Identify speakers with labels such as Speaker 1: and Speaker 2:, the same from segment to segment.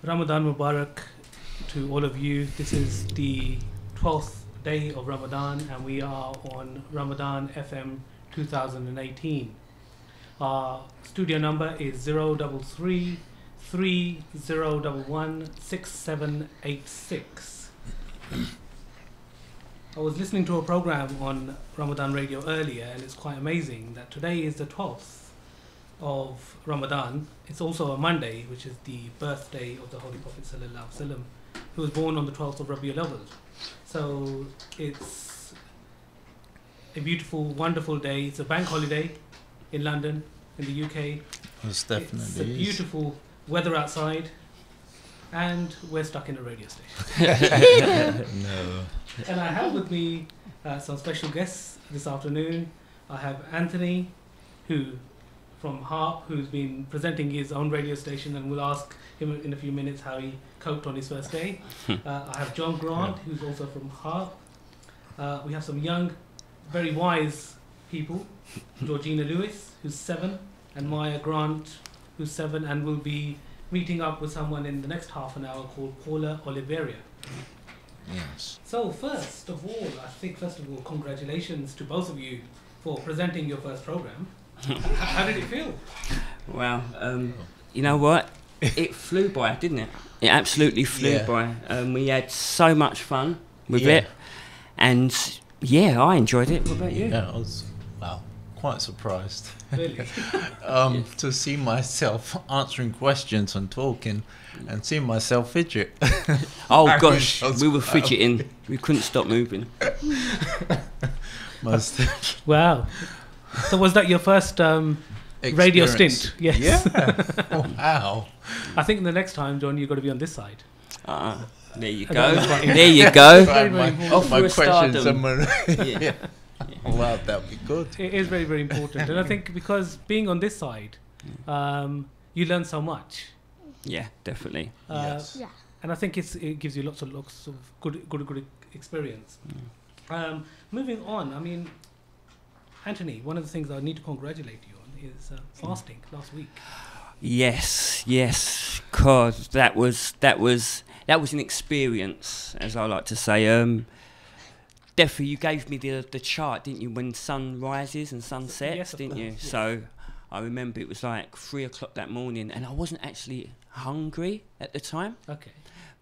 Speaker 1: Ramadan Mubarak to all of you. This is the 12th day of Ramadan and we are on Ramadan FM 2018. Our studio number is 033 3011 6786. I was listening to a program on Ramadan Radio earlier and it's quite amazing that today is the 12th of Ramadan. It's also a Monday, which is the birthday of the Holy Prophet Sallallahu Alaihi Wasallam, who was born on the 12th of Rabiul Awwal. So it's a beautiful, wonderful day. It's a bank holiday in London, in the UK.
Speaker 2: It's definitely
Speaker 1: It's a beautiful weather outside, and we're stuck in a radio station.
Speaker 2: No.
Speaker 1: And I have with me some special guests this afternoon. I have Anthony, from Harp, who's been presenting his own radio station, and we'll ask him in a few minutes how he coped on his first day. I have John Grant, who's also from Harp. We have some young, very wise people. Georgina Lewis, who's 7, and Maya Grant, who's 7, and we'll be meeting up with someone in the next half an hour called Paula Oliveria.
Speaker 2: Yes.
Speaker 1: So first of all, congratulations to both of you for presenting your first program. How did it feel?
Speaker 3: Wow, you know what? It flew by, didn't it? It absolutely flew by. We had so much fun with it, and I enjoyed it. What about you?
Speaker 2: Yeah, I was quite surprised.
Speaker 1: Really?
Speaker 2: To see myself answering questions and talking, and seeing myself fidget.
Speaker 3: Oh gosh, we were fidgeting. We couldn't stop moving.
Speaker 1: Wow. So was that your first radio stint? Yes.
Speaker 2: Yeah. Oh, wow.
Speaker 1: I think the next time, John, you've got to be on this side.
Speaker 3: There you go. There you go.
Speaker 2: My questions are
Speaker 3: yeah.
Speaker 2: Oh, wow, that would be good.
Speaker 1: It is very, very important. And I think because being on this side, you learn so much.
Speaker 3: Yeah, definitely.
Speaker 2: Yes.
Speaker 4: Yeah.
Speaker 1: And I think it gives you lots of good experience. Moving on, I mean, Anthony, one of the things I need to congratulate you on is fasting last week.
Speaker 3: Yes, cause that was an experience, as I like to say. Definitely, you gave me the chart, didn't you, when sun rises and sun sets,
Speaker 1: yes,
Speaker 3: didn't you?
Speaker 1: Yes.
Speaker 3: So I remember it was like 3 o'clock that morning, and I wasn't actually hungry at the time.
Speaker 1: Okay.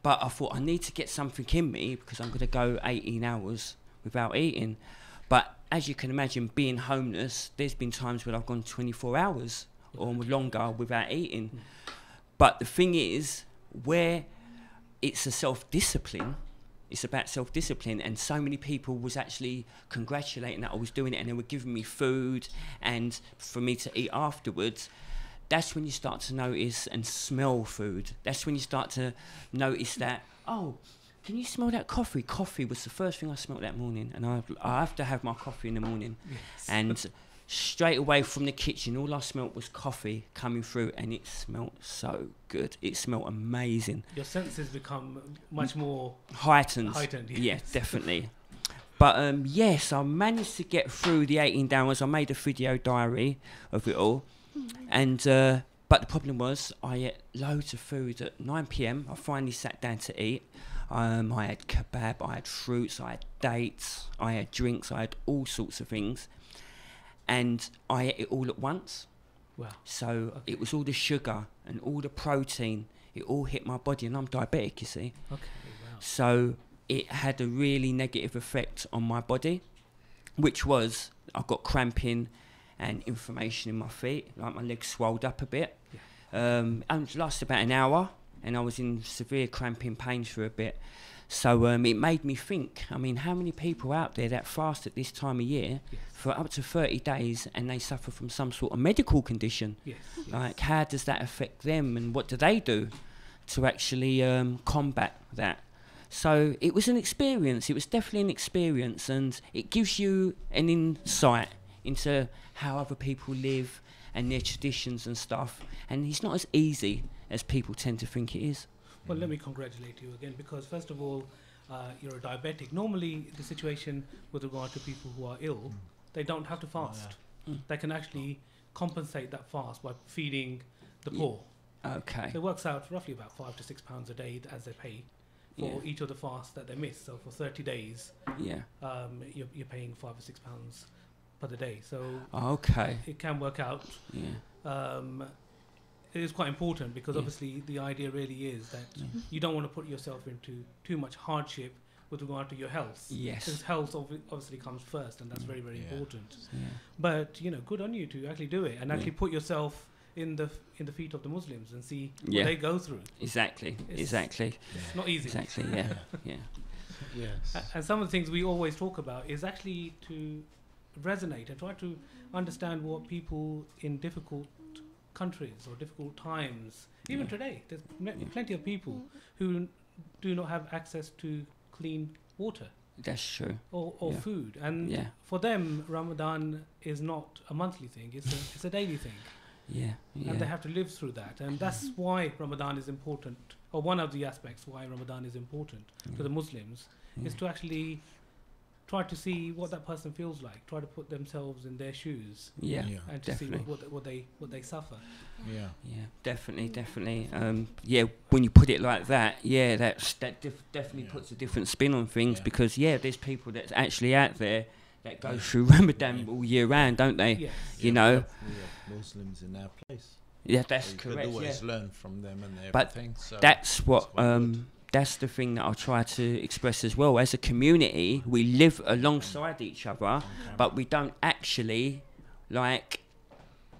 Speaker 3: But I thought I need to get something in me because I'm going to go 18 hours without eating. But as you can imagine, being homeless, there's been times when I've gone 24 hours or longer without eating. But the thing is, where it's a self-discipline, it's about self-discipline, and so many people was actually congratulating that I was doing it, and they were giving me food and for me to eat afterwards. That's when you start to notice and smell food. That's when you start to notice that, oh, can you smell that coffee? Coffee was the first thing I smelled that morning, and I have to have my coffee in the morning. Yes. And straight away from the kitchen, all I smelt was coffee coming through, and it smelled so good. It smelled amazing.
Speaker 1: Your senses become much more
Speaker 3: heightened.
Speaker 1: Yes.
Speaker 3: Yeah, definitely. But yes, I managed to get through the 18 hours. I made a video diary of it all, and but the problem was I ate loads of food at 9 p.m. I finally sat down to eat. I had kebab, I had fruits, I had dates, I had drinks, I had all sorts of things, and I ate it all at once.
Speaker 1: Wow.
Speaker 3: So it was all the sugar and all the protein, it all hit my body, and I'm diabetic, you see.
Speaker 1: Okay, wow.
Speaker 3: So it had a really negative effect on my body, which was I got cramping and inflammation in my feet, like my legs swelled up a bit. Yeah. And it lasted about an hour, and I was in severe cramping pains for a bit. So it made me think, I mean, how many people out there that fast at this time of year for up to 30 days and they suffer from some sort of medical condition?
Speaker 1: Yes.
Speaker 3: Like, how does that affect them, and what do they do to actually combat that? So it was an experience. It was definitely an experience, and it gives you an insight into how other people live and their traditions and stuff. And it's not as easy as people tend to think it is.
Speaker 1: Well, let me congratulate you again, because first of all, you're a diabetic. Normally, the situation with regard to people who are ill, they don't have to fast. They can actually compensate that fast by feeding the poor.
Speaker 3: Okay.
Speaker 1: So it works out roughly about £5 to £6 a day as they pay for each of the fasts that they miss. So for 30 days,
Speaker 3: Yeah.
Speaker 1: You're paying £5 or £6 per the day. So
Speaker 3: Okay.
Speaker 1: it can work out.
Speaker 3: Yeah.
Speaker 1: It is quite important because obviously the idea really is that you don't want to put yourself into too much hardship with regard to your health.
Speaker 3: Yes.
Speaker 1: Because health obviously comes first, and that's very, very important.
Speaker 3: Yeah.
Speaker 1: But good on you to actually do it and actually put yourself in the feet of the Muslims and see what they go through.
Speaker 3: Exactly.
Speaker 1: It's not easy.
Speaker 3: Exactly. Yeah. Yeah.
Speaker 2: Yes.
Speaker 1: And some of the things we always talk about is actually to resonate and try to understand what people in difficult countries or difficult times, even today, there's plenty of people who do not have access to clean water.
Speaker 3: That's true.
Speaker 1: Or food. And for them, Ramadan is not a monthly thing, it's a daily thing.
Speaker 3: Yeah.
Speaker 1: And they have to live through that. And that's why Ramadan is important, or one of the aspects why Ramadan is important to the Muslims, is to actually try to see what that person feels like, try to put themselves in their shoes, and to see what they suffer.
Speaker 3: Yeah, definitely. When you put it like that, definitely puts a different spin on things, because there's people that's actually out there that go through Ramadan all year round, don't they?
Speaker 1: Yes.
Speaker 3: You know,
Speaker 2: we have Muslims in our place.
Speaker 3: Yeah, that's
Speaker 2: you
Speaker 3: correct.
Speaker 2: Could always learn from them and
Speaker 3: but
Speaker 2: everything. So
Speaker 3: that's what. That's the thing that I'll try to express as well. As a community, we live alongside each other, but we don't actually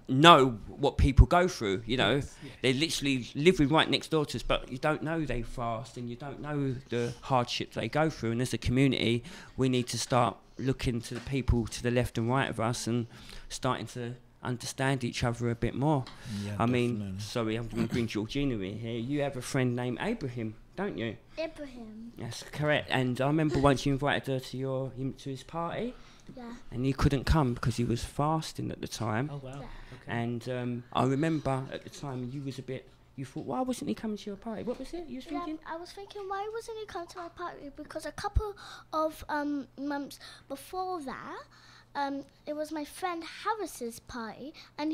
Speaker 3: know what people go through. You know, they literally living right next door to us, but you don't know they fast, and you don't know the hardships they go through. And as a community, we need to start looking to the people to the left and right of us and starting to understand each other a bit more. I mean, sorry, I'm going to bring Georgina in here. You have a friend named Abraham, don't you?
Speaker 4: Ibrahim.
Speaker 3: That's correct. And I remember once you invited her to his party.
Speaker 4: Yeah.
Speaker 3: And he couldn't come because he was fasting at the time.
Speaker 1: Oh wow.
Speaker 4: Yeah.
Speaker 1: Okay.
Speaker 3: And I remember at the time you thought, why wasn't he coming to your party? What was it you was thinking?
Speaker 4: I was thinking, why wasn't he coming to my party? Because a couple of months before that, it was my friend Harris's party, and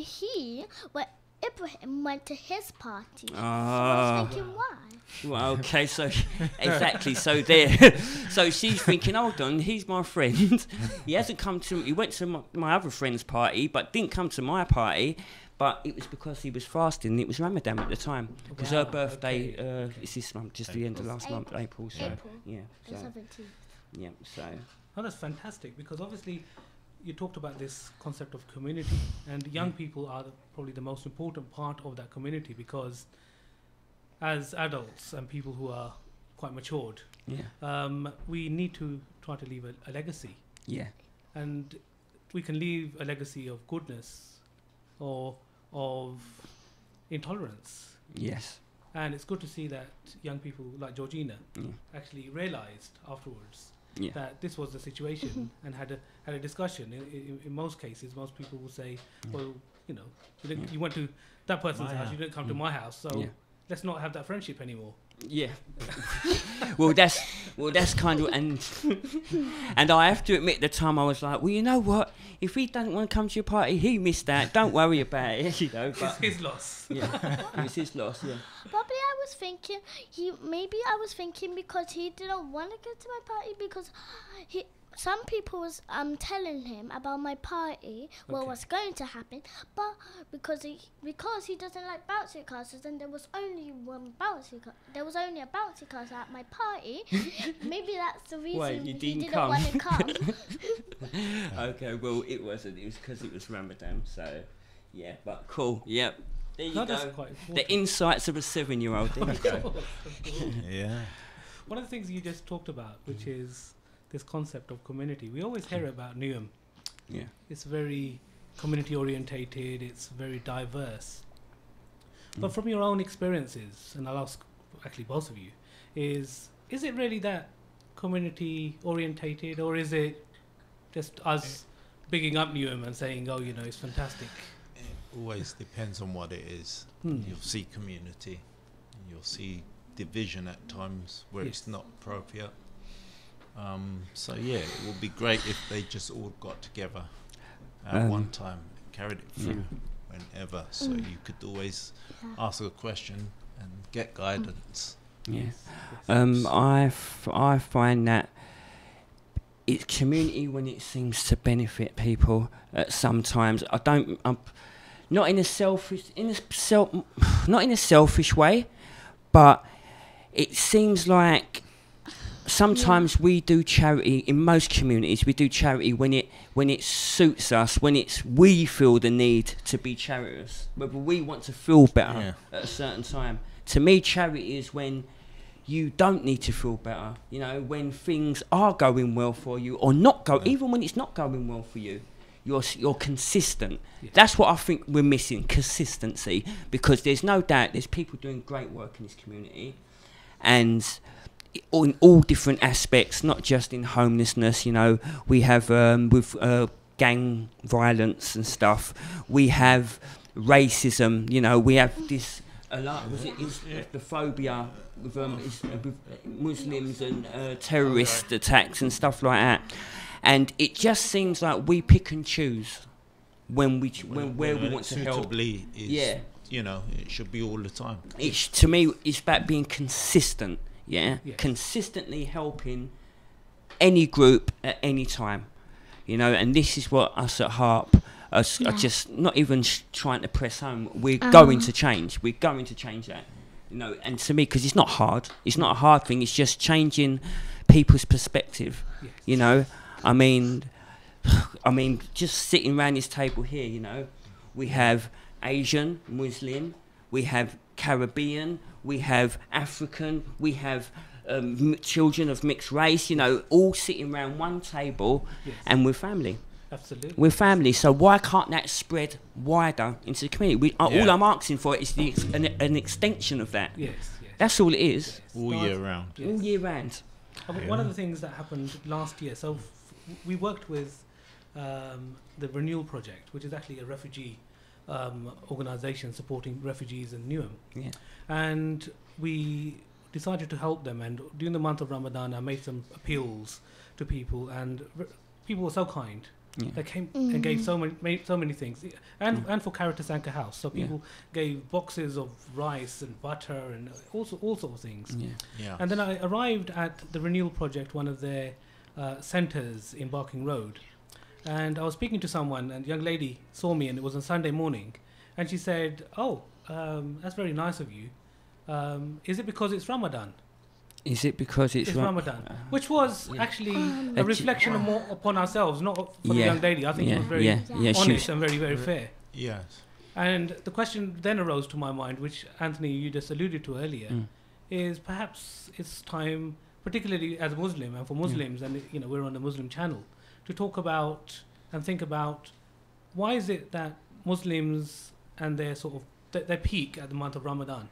Speaker 4: Ibrahim went to his party. So I was thinking, why?
Speaker 3: Well, okay, so exactly. So so she's thinking, hold on, he's my friend. He hasn't come to. He went to my other friend's party, but didn't come to my party. But it was because he was fasting. It was Ramadan at the time, because her birthday is this month, just the end of last month, April. So
Speaker 4: The 17th.
Speaker 3: Yeah. So.
Speaker 1: Oh, that's fantastic, because obviously you talked about this concept of community, and young people are probably the most important part of that community, because as adults and people who are quite matured, we need to try to leave a legacy.
Speaker 3: Yeah.
Speaker 1: And we can leave a legacy of goodness or of intolerance.
Speaker 3: Yes.
Speaker 1: And it's good to see that young people like Georgina actually realized afterwards that this was the situation and had a discussion. In most cases, most people will say, well, you went to that person's house, you didn't come to my house, so let's not have that friendship anymore.
Speaker 3: Yeah. well, that's kind of, and I have to admit, the time I was like, well, you know what? If he doesn't want to come to your party, he missed out. Don't worry about it, But
Speaker 1: it's his loss.
Speaker 3: Yeah, it's his loss. Yeah.
Speaker 4: Probably I was thinking because he didn't want to go to my party, because some people was telling him about my party, what was going to happen, but because he doesn't like bouncy castles, and there was only a bouncy castle at my party. Maybe that's the reason he didn't want to come.
Speaker 3: Okay, well, it wasn't. It was because it was Ramadan. So, yeah, but cool. Yep. There you go. The insights of a 7-year-old. There you go.
Speaker 2: Yeah.
Speaker 1: One of the things you just talked about, which is this concept of community. We always hear about Newham.
Speaker 3: Yeah.
Speaker 1: It's very community orientated, it's very diverse. But from your own experiences, and I'll ask actually both of you, is it really that community orientated, or is it just us bigging up Newham and saying, oh, it's fantastic?
Speaker 2: It always depends on what it is. You'll see community, you'll see division at times where it's not appropriate. So it would be great if they just all got together at one time, carried it through. whenever. So you could always ask a question and get guidance.
Speaker 3: Yeah. I find that it's community when it seems to benefit people. Sometimes I'm not in a selfish way, but it seems like sometimes we do charity in most communities. We do charity when it suits us, when we feel the need to be charitous, whether we want to feel better at a certain time. To me, charity is when you don't need to feel better. You know, when things are going well for you or not even when it's not going well for you, you're consistent. Yeah. That's what I think we're missing, consistency, because there's no doubt there's people doing great work in this community, and in all different aspects, not just in homelessness. You know, we have with gang violence and stuff. We have racism. You know, we have this a lot. The phobia with Muslims and terrorist attacks and stuff like that. And it just seems like we pick and choose where we want to help.
Speaker 2: You know, it should be all the time.
Speaker 3: To me, it's about being consistent. Yeah, consistently helping any group at any time, you know, and this is what us at Harp are just not even trying to press home. We're going to change. We're going to change that, you know. And to me, because it's not hard. It's not a hard thing. It's just changing people's perspective. Yes. You know, I mean, just sitting around this table here, you know, we have Asian, Muslim, we have Caribbean, we have African, we have children of mixed race, you know, all sitting around one table, and we're family.
Speaker 1: Absolutely.
Speaker 3: We're family, so why can't that spread wider into the community? All I'm asking for is an extension of that.
Speaker 1: Yes.
Speaker 3: That's all it is.
Speaker 2: Yes. All year round.
Speaker 3: Yes. All year round.
Speaker 1: One of the things that happened last year, so we worked with the Renewal Project, which is actually a refugee organisation supporting refugees in Newham. Yeah. And we decided to help them, and during the month of Ramadan I made some appeals to people, and people were so kind. They came and gave so many things, and for Caritas Anchor House, so people gave boxes of rice and butter and all sorts of things. And then I arrived at the Renewal Project, one of their centres in Barking Road, and I was speaking to someone, and a young lady saw me, and it was on Sunday morning, and she said, that's very nice of you. Is it because it's Ramadan?
Speaker 3: Is it because it's
Speaker 1: Ramadan? Which was actually a reflection more upon ourselves, not for the young lady. I think it was very honest and very, very fair.
Speaker 2: Yes.
Speaker 1: And the question then arose to my mind, which Anthony, you just alluded to earlier, is perhaps it's time, particularly as a Muslim and for Muslims, and you know, we're on the Muslim channel, to talk about and think about why is it that Muslims and their sort of their peak at the month of Ramadan,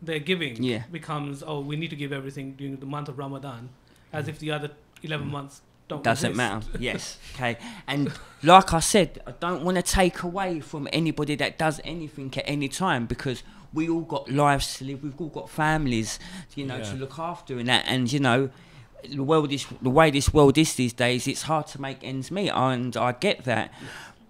Speaker 1: their giving becomes, we need to give everything during the month of Ramadan, as if the other 11 months doesn't
Speaker 3: matter. Yes. Okay. And like I said, I don't want to take away from anybody that does anything at any time, because we all got lives to live, we've all got families, you know, to look after and that, and you know, the way this world is these days, it's hard to make ends meet, and I get that.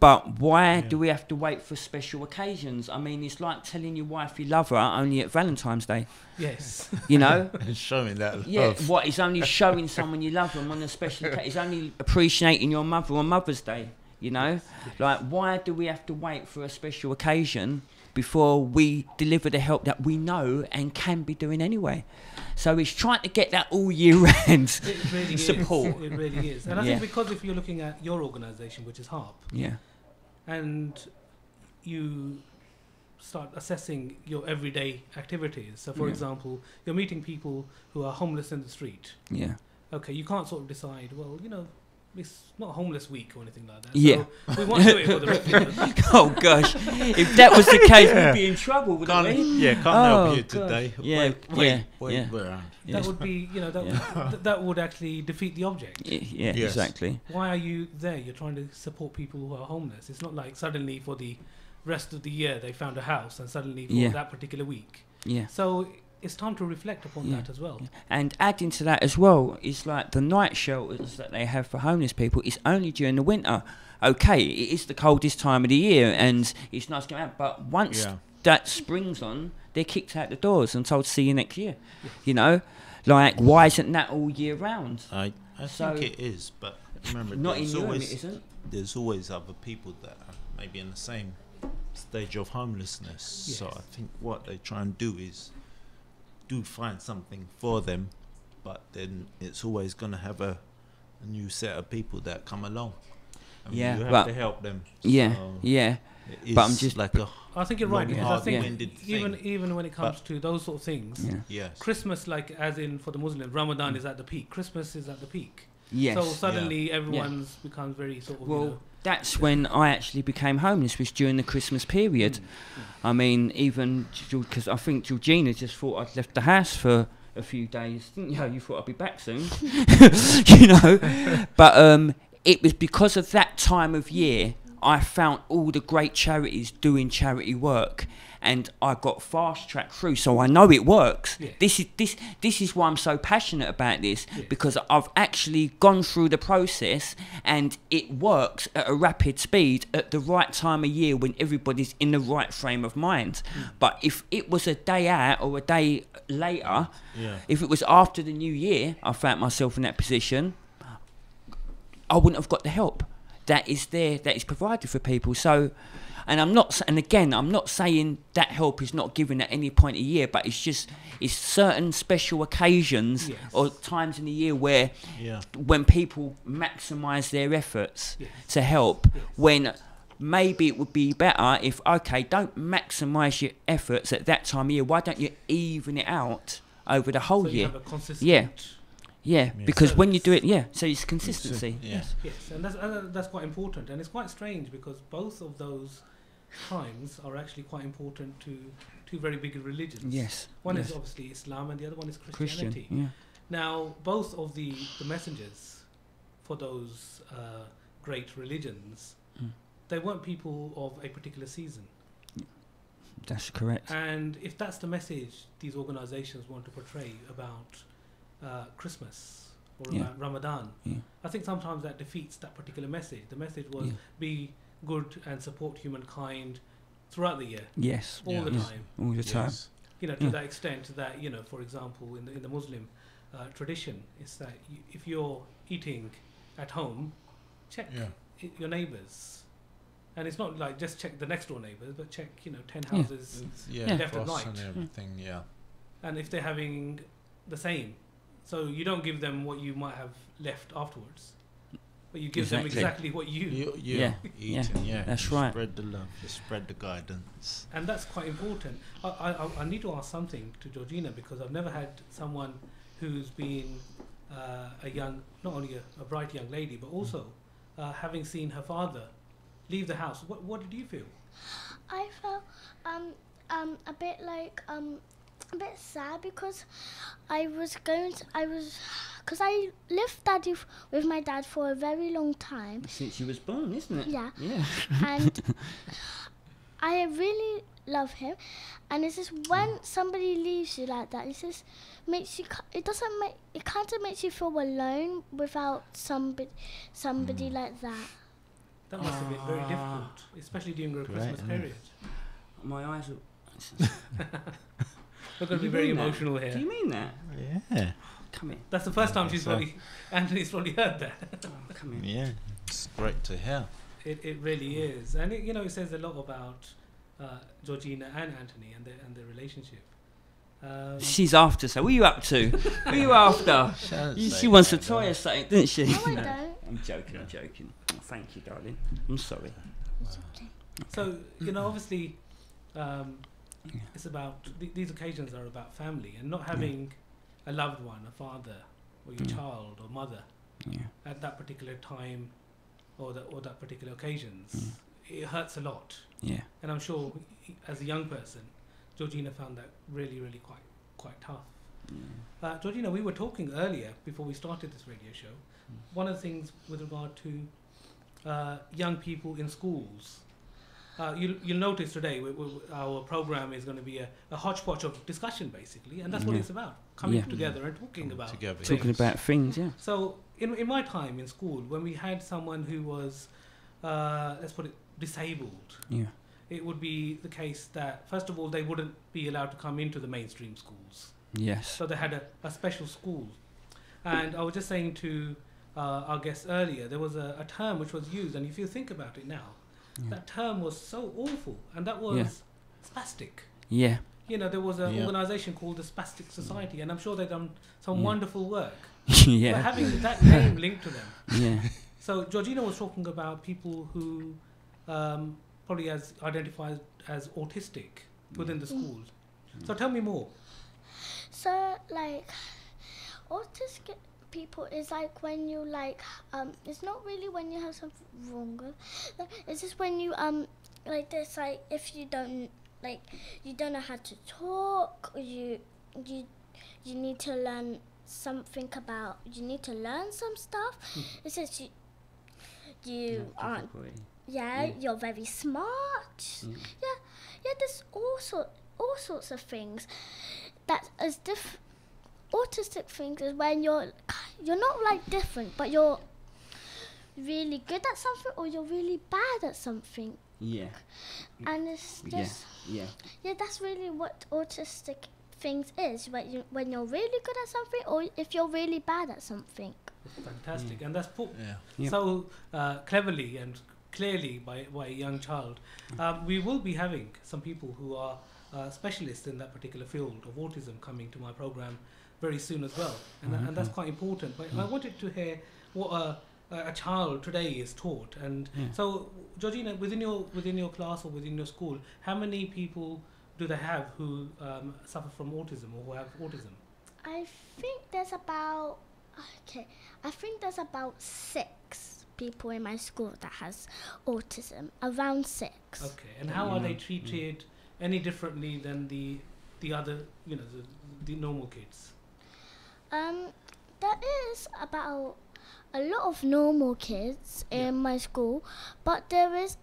Speaker 3: But why do we have to wait for special occasions? I mean, it's like telling your wife you love her only at Valentine's Day.
Speaker 1: Yes.
Speaker 3: You know?
Speaker 2: And showing that love.
Speaker 3: Yeah, it's only showing someone you love them on a special occasion. It's only appreciating your mother on Mother's Day, you know? Like, why do we have to wait for a special occasion before we deliver the help that we know and can be doing anyway? So it's trying to get that all year round support.
Speaker 1: It really is. And I think because if you're looking at your organisation, which is HARP, and you start assessing your everyday activities. So, for example, you're meeting people who are homeless in the street. Yeah. Okay, you can't sort of decide, well, you know, it's not homeless week or anything like that.
Speaker 3: Yeah.
Speaker 1: So we want to do it for the refugees.
Speaker 3: Oh gosh, if that was the case, we'd be in trouble, wouldn't we?
Speaker 2: Yeah, can't help you today.
Speaker 3: Wait
Speaker 2: around.
Speaker 1: That would be, you know, that would actually defeat the object.
Speaker 3: Yeah, yes. Exactly.
Speaker 1: Why are you there? You're trying to support people who are homeless. It's not like suddenly for the rest of the year they found a house and suddenly for that particular week.
Speaker 3: Yeah.
Speaker 1: So it's time to reflect upon that as well.
Speaker 3: And adding to that as well is like the night shelters that they have for homeless people. It's only during the winter. Okay, it is the coldest time of the year, and it's nice to come out. But once that spring's on, they're kicked out the doors and told to see you next year. You know, like why isn't that all year round?
Speaker 2: I think it is, but remember,
Speaker 3: not in Newham, it isn't.
Speaker 2: There's always other people that are maybe in the same stage of homelessness.
Speaker 1: Yes.
Speaker 2: So I think what they try and do is find something for them, but then it's always going to have a new set of people that come along. And you have to help them.
Speaker 3: Yeah,
Speaker 2: so
Speaker 3: but I'm just
Speaker 2: like
Speaker 1: I think you're right, because I think
Speaker 2: thing.
Speaker 1: even when it comes to those sort of things, Christmas, like as in for the Muslims, Ramadan is at the peak. Christmas is at the peak.
Speaker 3: Yes.
Speaker 1: So suddenly everyone's becomes very sort of.
Speaker 3: Well, that's when I actually became homeless, was during the Christmas period. I mean, even because I think Georgina just thought I'd left the house for a few days. Didn't you? You thought I'd be back soon, you know. But it was because of that time of year I found all the great charities doing charity work, and I got fast tracked through, so I know it works. This is why I'm so passionate about this, because I've actually gone through the process and it works at a rapid speed at the right time of year when everybody's in the right frame of mind. But if it was a day out or a day later, if it was after the new year I found myself in that position, I wouldn't have got the help that is there, that is provided for people. So, and I'm not saying that help is not given at any point of year, but it's certain special occasions or times in the year where when people maximise their efforts to help, when maybe it would be better if, okay, don't maximise your efforts at that time of year, why don't you even it out over the whole year?
Speaker 1: Have a consistent
Speaker 3: because when you do it, so it's consistency.
Speaker 1: Yes, and that's quite important, and it's quite strange because both of those times are actually quite important to two very big religions.
Speaker 3: Yes.
Speaker 1: One is obviously Islam, and the other one is Christianity. Now, both of the messengers for those great religions, they weren't people of a particular season.
Speaker 3: That's correct.
Speaker 1: And if that's the message these organisations want to portray about Christmas or about Ramadan, I think sometimes that defeats that particular message. The message was be good and support humankind throughout the year.
Speaker 3: Yes.
Speaker 1: All the time.
Speaker 3: All the time.
Speaker 1: You know, to that extent that, you know, for example, in the Muslim tradition, it's that if you're eating at home, check your neighbours. And it's not like just check the next door neighbours, but check, 10 houses left and right.
Speaker 2: And everything,
Speaker 1: And if they're having the same. So you don't give them what you might have left afterwards, but you give them exactly what you
Speaker 2: eating.
Speaker 3: That's right.
Speaker 2: Spread the love, spread the guidance,
Speaker 1: and that's quite important. I need to ask something to Georgina, because I've never had someone who's been not only a bright young lady, but also having seen her father leave the house. What did you feel?
Speaker 4: I felt a bit like a bit sad, because I lived with my dad for a very long time.
Speaker 3: Since you was born, isn't it?
Speaker 4: Yeah. And I really love him, and it's just when somebody leaves you like that, it just makes you. It kind of makes you feel alone without somebody like that.
Speaker 1: That must have been very difficult, especially during the Christmas period.
Speaker 3: My eyes are.
Speaker 1: We're going to be very emotional here.
Speaker 3: Do you mean that?
Speaker 2: Yeah.
Speaker 3: Come here.
Speaker 1: That's the first time Anthony's probably heard that.
Speaker 3: Come here.
Speaker 2: Yeah, it's great to hear.
Speaker 1: It really is, and it says a lot about Georgina and Anthony and their relationship.
Speaker 3: She's after. So, what are you up to? What are you after? She wants to try us something, doesn't she?
Speaker 4: No, I don't.
Speaker 3: I'm joking. Oh, thank you, darling. I'm sorry.
Speaker 1: So obviously. It's about these occasions are about family, and not having a loved one, a father or your child or mother at that particular time or that particular occasions. It hurts a lot. And I'm sure as a young person, Georgina found that really, really quite tough. Georgina, we were talking earlier before we started this radio show. One of the things with regard to young people in schools you'll notice today our program is going to be a hodgepodge of discussion, basically, and that's what it's about: coming together and talking about
Speaker 3: things. Yeah.
Speaker 1: So in my time in school, when we had someone who was, let's put it, disabled, it would be the case that first of all they wouldn't be allowed to come into the mainstream schools.
Speaker 3: Yes.
Speaker 1: So they had a special school, and I was just saying to our guests earlier, there was a term which was used, and if you think about it now. That term was so awful, and that was spastic.
Speaker 3: Yeah.
Speaker 1: You know, there was an organisation called the Spastic Society, and I'm sure they've done some wonderful work.
Speaker 3: Yeah.
Speaker 1: But having that name linked to them.
Speaker 3: Yeah.
Speaker 1: So Georgina was talking about people who probably identified as autistic within the schools. So tell me more.
Speaker 4: So, like, autistic people is like when you it's not really when you have something wrong it's just when you like this, like if you don't know how to talk, or you need to learn something about, you need to learn some stuff. It's just you aren't you're very smart. There's all sorts of things that is different. Autistic things is when you're not like different, but you're really good at something or you're really bad at something.
Speaker 3: Yeah.
Speaker 4: And it's just that's really what autistic things is. When you're really good at something or if you're really bad at something.
Speaker 1: Fantastic, and that's put so cleverly and clearly by a young child. We will be having some people who are specialists in that particular field of autism coming to my program very soon as well, and that's quite important. But I wanted to hear what a child today is taught, and so Georgina, within your class or within your school, how many people do they have who suffer from autism or who have autism?
Speaker 4: I think there's about 6 people in my school that has autism, around 6.
Speaker 1: Okay, and how are they treated any differently than the other, the normal kids?
Speaker 4: There is about a lot of normal kids in my school, but there's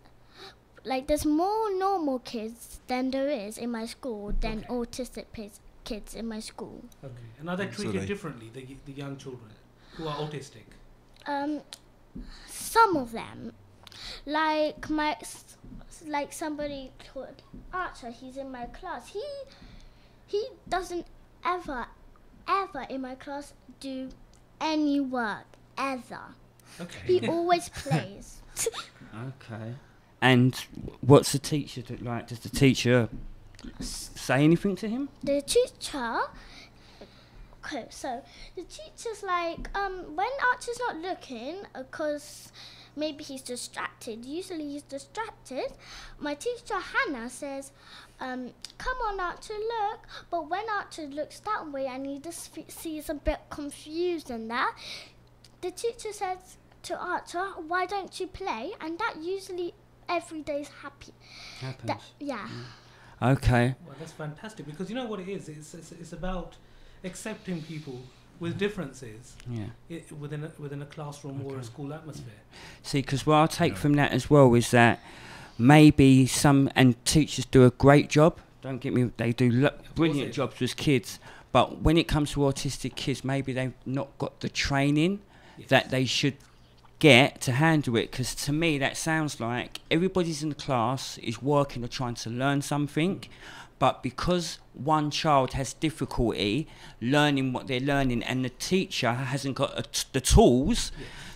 Speaker 4: more normal kids than there is in my school than autistic kids in my school.
Speaker 1: Okay, and are they treated differently, the young children who are autistic?
Speaker 4: Some of them, like somebody called Archer, he's in my class. He doesn't ever in my class do any work ever. Okay. He always plays.
Speaker 3: Okay. And what's the teacher like? Does the teacher say anything to him?
Speaker 4: The teacher. Okay, so the teacher's like, when Archer's not looking, because maybe he's distracted. Usually he's distracted. My teacher Hannah says, come on Archer, look. But when Archer looks that way and he just sees a bit confused and that, the teacher says to Archer, why don't you play? And that usually every day's happy.
Speaker 3: Happens.
Speaker 4: Okay.
Speaker 1: Well, that's fantastic, because you know what it is? It's about accepting people with differences within a classroom or a school atmosphere.
Speaker 3: See, because what I take from that as well is that maybe and teachers do a great job, don't get me, they do brilliant jobs with kids, but when it comes to autistic kids, maybe they've not got the training that they should get to handle it. Because to me that sounds like everybody's in the class is working or trying to learn something, but because one child has difficulty learning what they're learning and the teacher hasn't got the tools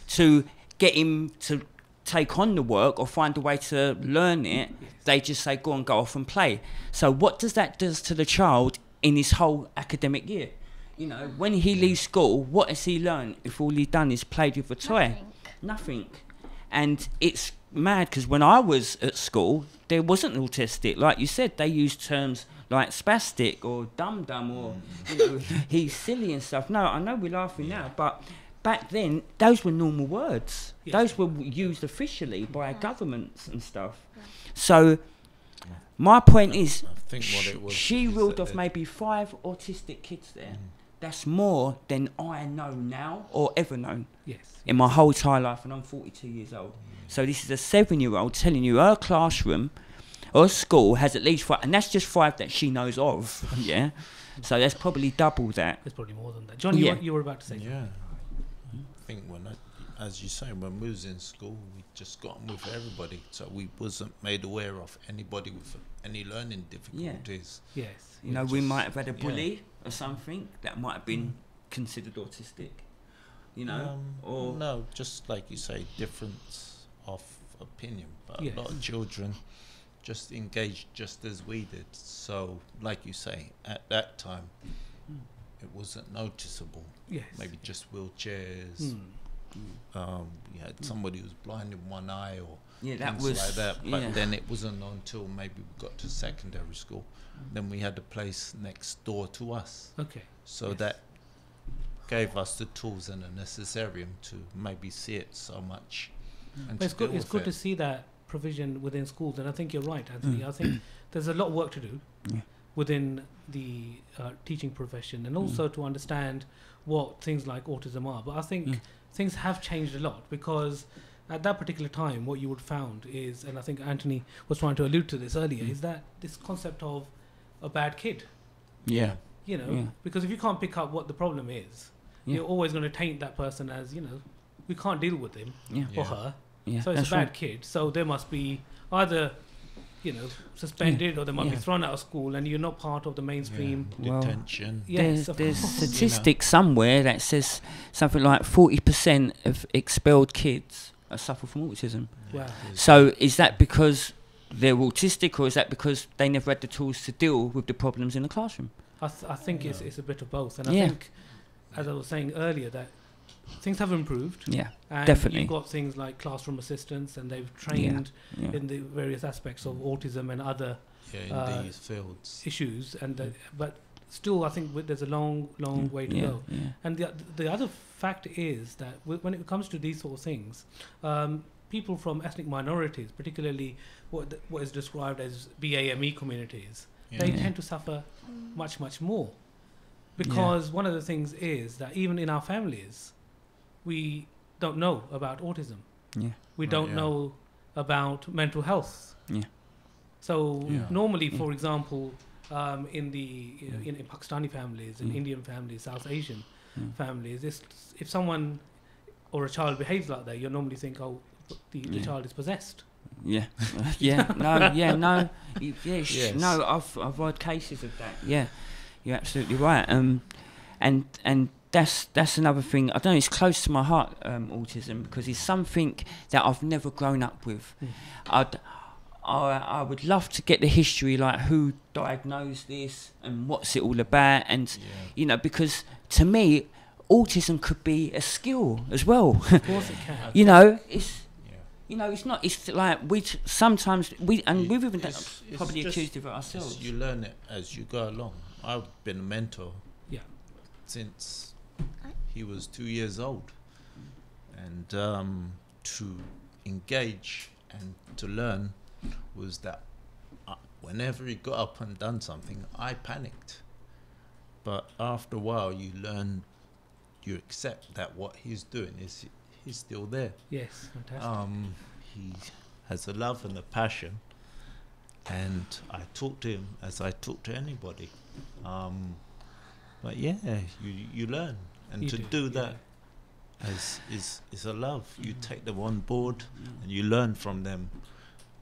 Speaker 3: to get him to take on the work or find a way to learn it, they just say go off and play. So what does that do to the child in his whole academic year? You know, when he leaves school, what has he learned if all he's done is played with a toy? Nothing. And it's mad, because when I was at school, there wasn't autistic. Like you said, they used terms like spastic or dum-dum or, he's silly and stuff. No, I know we're laughing now, but back then, those were normal words. Those were used officially by governments and stuff. So my point is,
Speaker 2: I think what it was
Speaker 3: she ruled off maybe 5 autistic kids there that's more than I know now or ever known.
Speaker 1: Yes.
Speaker 3: In my whole entire life, and I'm 42 years old. So this is a 7-year-old telling you her classroom or school has at least 5, and that's just 5 that she knows of. Yeah. So that's probably double that.
Speaker 1: It's probably more than that. John, you were about to say something.
Speaker 2: Yeah. I think as you say, when we was in school, we just got on with everybody. So we wasn't made aware of anybody with any learning difficulties.
Speaker 1: Yes.
Speaker 3: You know, we might have had a bully or something that might have been considered autistic. You know, or
Speaker 2: no, just like you say, difference of opinion. But a lot of children just engaged just as we did. So, like you say, at that time, it wasn't noticeable.
Speaker 1: Yes.
Speaker 2: Maybe just wheelchairs. We had somebody who was blind in one eye or things like that. But then it wasn't until maybe we got to secondary school. Then we had a place next door to us.
Speaker 1: Okay.
Speaker 2: So that gave us the tools and the necessarium to maybe see it so much. And
Speaker 1: it's good to see that provision within schools, and I think you're right, Anthony. I think there's a lot of work to do within the teaching profession, and also to understand what things like autism are. But I think things have changed a lot, because at that particular time what you would found is, and I think Anthony was trying to allude to this earlier, is that this concept of a bad kid.
Speaker 3: Yeah.
Speaker 1: You know, because if you can't pick up what the problem is, you're always going to taint that person as, you know, we can't deal with him or her. Yeah, so it's a bad kid. So they must be either, you know, suspended or they might be thrown out of school, and you're not part of the mainstream.
Speaker 2: Detention.
Speaker 3: Yes, there's statistics somewhere that says something like 40% of expelled kids suffer from autism.
Speaker 1: Wow.
Speaker 3: So is that because they're autistic, or is that because they never had the tools to deal with the problems in the classroom?
Speaker 1: I think it's a bit of both. And I think, as I was saying earlier, that things have improved.
Speaker 3: Yeah,
Speaker 1: and
Speaker 3: definitely.
Speaker 1: You've got things like classroom assistants, and they've trained in the various aspects of autism and other
Speaker 2: in these fields
Speaker 1: issues. And but still, I think there's a long way to go. Yeah. And the other fact is that when it comes to these sort of things, people from ethnic minorities, particularly what is described as BAME communities, they tend to suffer much more. Because one of the things is that even in our families, we don't know about autism. Yeah. We don't know about mental health. Yeah. So normally, for example, in in Pakistani families, in Indian families, South Asian families, if someone or a child behaves like that, you normally think, oh, the child is possessed.
Speaker 3: Yeah. No. I've heard cases of that. Yeah. You're absolutely right. And that's another thing. I don't know, it's close to my heart, autism, because it's something that I've never grown up with. I would love to get the history, like who diagnosed this and what's it all about, and you know, because to me, autism could be a skill as well.
Speaker 1: Of course it can.
Speaker 3: You know, you know, it's not. It's like we've even probably accused of it ourselves.
Speaker 2: You learn it as you go along. I've been a mentor since he was 2 years old, and to engage and to learn was that whenever he got up and done something, I panicked. But after a while, you learn, you accept that what he's doing is he's still there.
Speaker 1: Yes, fantastic.
Speaker 2: He has a love and a passion, and I talk to him as I talk to anybody. But you learn, and to do that is a love. You take them on board, and you learn from them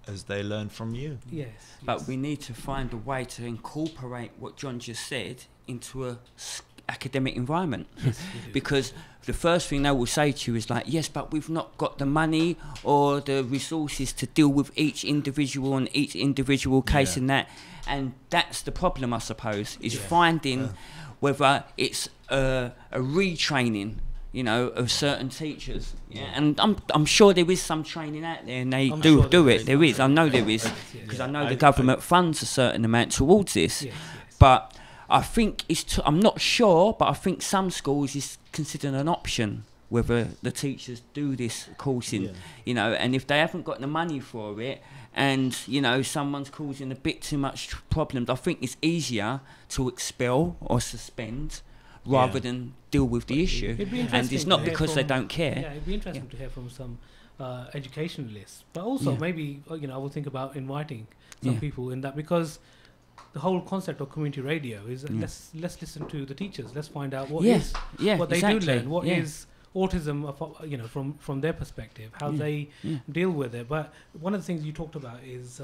Speaker 2: as they learn from you.
Speaker 1: Yes.
Speaker 3: But we need to find a way to incorporate what John just said into a academic environment. Yes, because the first thing they will say to you is like, yes, but we've not got the money or the resources to deal with each individual and each individual case in that. And that's the problem, I suppose, is finding whether it's a retraining, you know, of certain teachers. And I'm sure there is some training out there, and they do it. There is. I know there is, because I know the government funds a certain amount towards this. But I think I'm not sure, but I think some schools is considered an option whether the teachers do this coursing, you know, and if they haven't got the money for it, and you know someone's causing a bit too much problems, I think it's easier to expel or suspend rather than deal with the issue. And it's not because they don't care.
Speaker 1: Yeah, it'd be interesting to hear from some educationalists, but also maybe I will think about inviting some people in that, because the whole concept of community radio is let's listen to the teachers. Let's find out what what they do learn, what is autism, from their perspective, how they deal with it. But one of the things you talked about is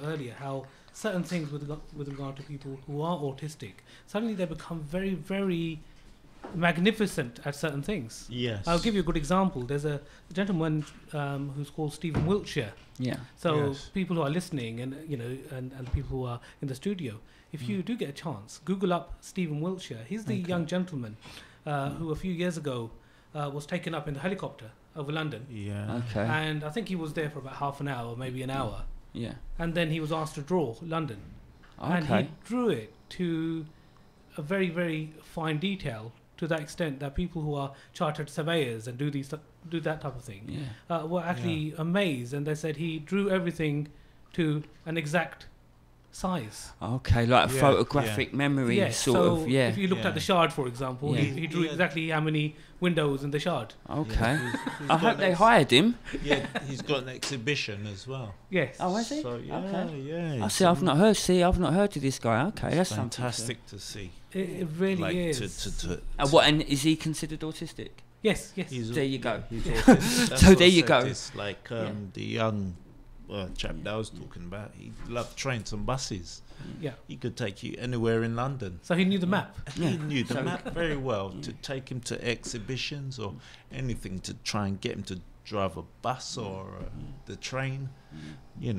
Speaker 1: earlier, how certain things with regard to people who are autistic, suddenly they become very, very magnificent at certain things.
Speaker 2: Yes.
Speaker 1: I'll give you a good example. There's a gentleman who's called Stephen Wiltshire.
Speaker 3: Yeah.
Speaker 1: So people who are listening and and people who are in the studio, if you do get a chance, Google up Stephen Wiltshire. He's the young gentleman who a few years ago was taken up in the helicopter over London.
Speaker 2: Yeah.
Speaker 3: Okay.
Speaker 1: And I think he was there for about half an hour, maybe an hour.
Speaker 3: Yeah.
Speaker 1: And then he was asked to draw London.
Speaker 3: Okay.
Speaker 1: And he drew it to a very, very fine detail, to that extent that people who are chartered surveyors and do that type of thing were actually amazed, and they said he drew everything to an exact size.
Speaker 3: Okay, like a photographic memory sort of. Yeah.
Speaker 1: If you looked at the Shard, for example, he drew exactly how many windows in the Shard.
Speaker 3: Okay. I hope they hired him.
Speaker 2: Yeah, he's got an exhibition as well.
Speaker 1: Yes.
Speaker 3: Oh, has he?
Speaker 2: So
Speaker 3: Okay. I see. I've not heard of this guy. Okay, that's
Speaker 2: fantastic to see.
Speaker 1: It really is.
Speaker 3: What? And is he considered autistic?
Speaker 1: Yes.
Speaker 3: There you go.
Speaker 2: He's autistic.
Speaker 3: So there you go.
Speaker 2: It's like the young chap that I was talking about. He loved trains and buses.
Speaker 1: Yeah.
Speaker 2: He could take you anywhere in London.
Speaker 1: So he knew the map.
Speaker 2: He knew the map very well. To take him to exhibitions or anything, to try and get him to drive a bus or the train.
Speaker 3: It's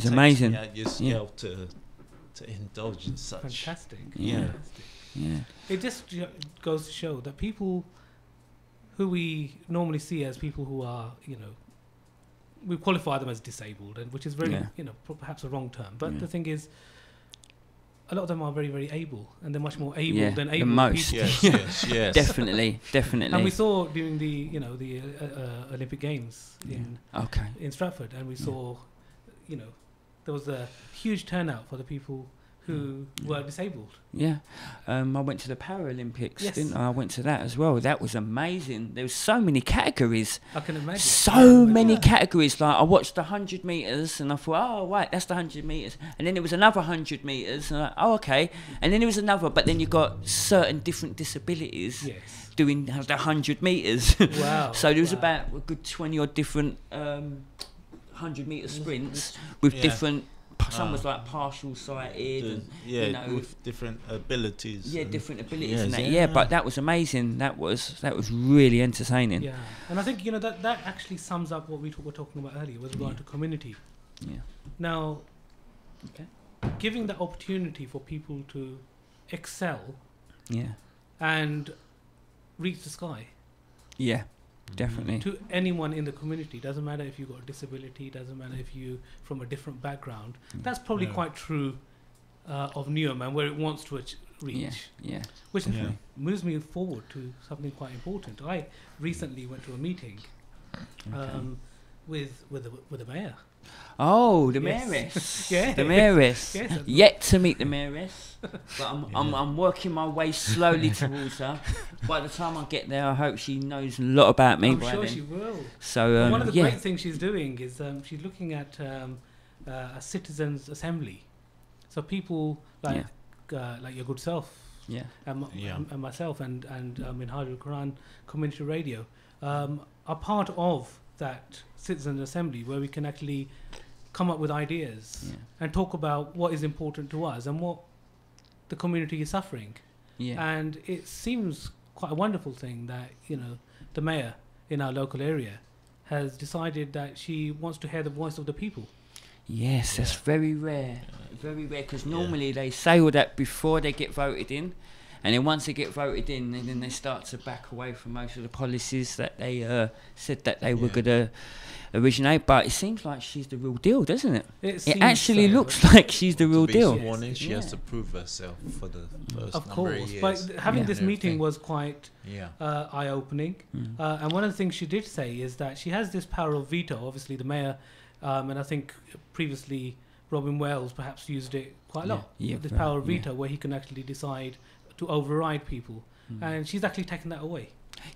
Speaker 3: amazing.
Speaker 2: Your skill to indulge in such.
Speaker 1: Fantastic.
Speaker 2: Yeah.
Speaker 1: It just goes to show that people who we normally see as people who are, we qualify them as disabled, and which is very, perhaps a wrong term. But the thing is, a lot of them are very, very able, and they're much more able than able
Speaker 3: most.
Speaker 1: people.
Speaker 2: Yes.
Speaker 3: Definitely.
Speaker 1: And we saw during the, the Olympic Games in Stratford, and we saw, there was a huge turnout for the people who were disabled.
Speaker 3: Yeah. I went to the Paralympics, didn't I? I went to that as well. That was amazing. There were so many categories.
Speaker 1: I can imagine.
Speaker 3: So many categories. Like, I watched the 100 metres and I thought, oh, right, that's the 100 metres. And then there was another 100 metres. And I'm like, oh, okay. And then there was another. But then you got certain different disabilities doing the 100 metres.
Speaker 1: Wow.
Speaker 3: So there was about a good 20-odd different 100-metre sprints with different... Some was like partial sighted, and
Speaker 2: with different abilities.
Speaker 3: Yeah, different abilities and that. Yeah, but that was amazing. That was really entertaining.
Speaker 1: Yeah, and I think that actually sums up what we were talking about earlier with regard to community.
Speaker 3: Yeah.
Speaker 1: Now, giving the opportunity for people to excel.
Speaker 3: Yeah.
Speaker 1: And reach the sky.
Speaker 3: Yeah. Definitely.
Speaker 1: To anyone in the community, doesn't matter if you've got a disability, doesn't matter if you from a different background. That's probably quite true of Neom and where it wants to reach. Yeah. Which moves me forward to something quite important. I recently went to a meeting with the mayor.
Speaker 3: Oh, the mayoress. The mayoress. Yet to meet the mayoress, but I'm working my way slowly towards her. By the time I get there, I hope she knows a lot about me.
Speaker 1: I'm sure she will.
Speaker 3: So
Speaker 1: one of the great things she's doing is she's looking at a citizens' assembly. So people like your good self, and myself, and Minhajul Quran Community Radio are part of that citizens' assembly where we can actually come up with ideas and talk about what is important to us and what the community is suffering. And it seems quite a wonderful thing that the mayor in our local area has decided that she wants to hear the voice of the people.
Speaker 3: Yes, that's very rare, because normally they say all that before they get voted in. And then once they get voted in, then they start to back away from most of the policies that they said that they were going to originate. But it seems like she's the real deal, doesn't it? It actually looks like she's the real deal.
Speaker 2: She has to prove herself for the first
Speaker 1: number of years. But having this meeting was quite eye-opening. And one of the things she did say is that she has this power of veto. Obviously, the mayor, and I think previously Robin Wells perhaps used it quite a lot.
Speaker 3: Yeah,
Speaker 1: This power of veto, where he can actually decide to override people, and she's actually taken that away.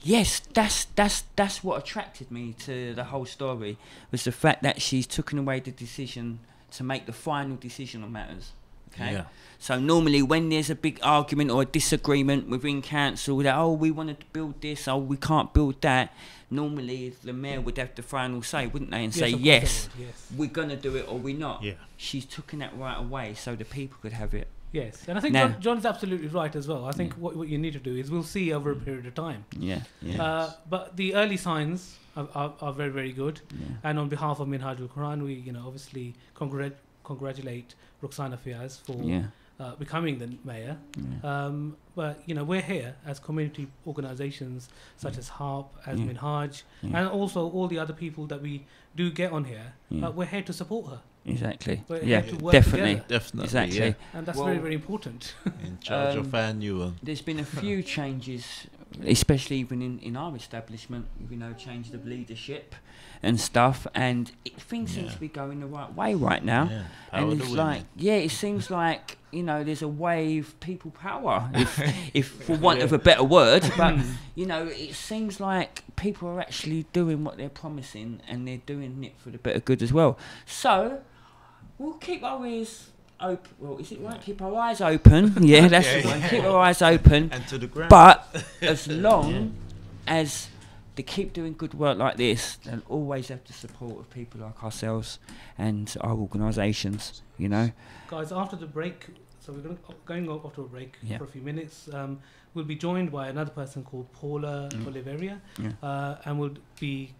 Speaker 3: Yes, that's what attracted me to the whole story, was the fact that she's taken away the decision to make the final decision on matters. Okay. Yeah. So normally when there's a big argument or a disagreement within council that, oh, we wanted to build this, oh, we can't build that, normally the mayor would have the final say, wouldn't they, and say yes, we're going to do it or we're not. Yeah. She's taken that right away so the people could have it.
Speaker 1: Yes, and I think John's absolutely right as well. I think what you need to do is we'll see over a period of time.
Speaker 3: Yeah.
Speaker 1: But the early signs are very, very good. Yeah. And on behalf of Minhaj al-Quran, we obviously congratulate Roxana Fiaz for becoming the mayor. Yeah. But we're here as community organisations such as HARP, as Minhaj, and also all the other people that we do get on here. We're here to support her.
Speaker 3: Exactly.
Speaker 1: We're
Speaker 3: here
Speaker 1: to work
Speaker 3: definitely.
Speaker 1: Exactly.
Speaker 3: Yeah.
Speaker 1: And that's very, very important.
Speaker 2: In charge of annual.
Speaker 3: There's been a few changes, especially even in our establishment. Change of leadership and stuff, and things seem to be going the right way right now. Yeah. And it's like, it seems like there's a wave, people power, if for want of a better word. But it seems like people are actually doing what they're promising, and they're doing it for the better good as well. So we'll keep our ears open. Well, is it right? Keep our eyes open. Yeah, that's the one. Keep our eyes open.
Speaker 2: And to the ground.
Speaker 3: But as long as they keep doing good work like this, they'll always have the support of people like ourselves and our organisations,
Speaker 1: Guys, after the break, so we're going after a break for a few minutes. We'll be joined by another person called Paula Oliveria, and we'll be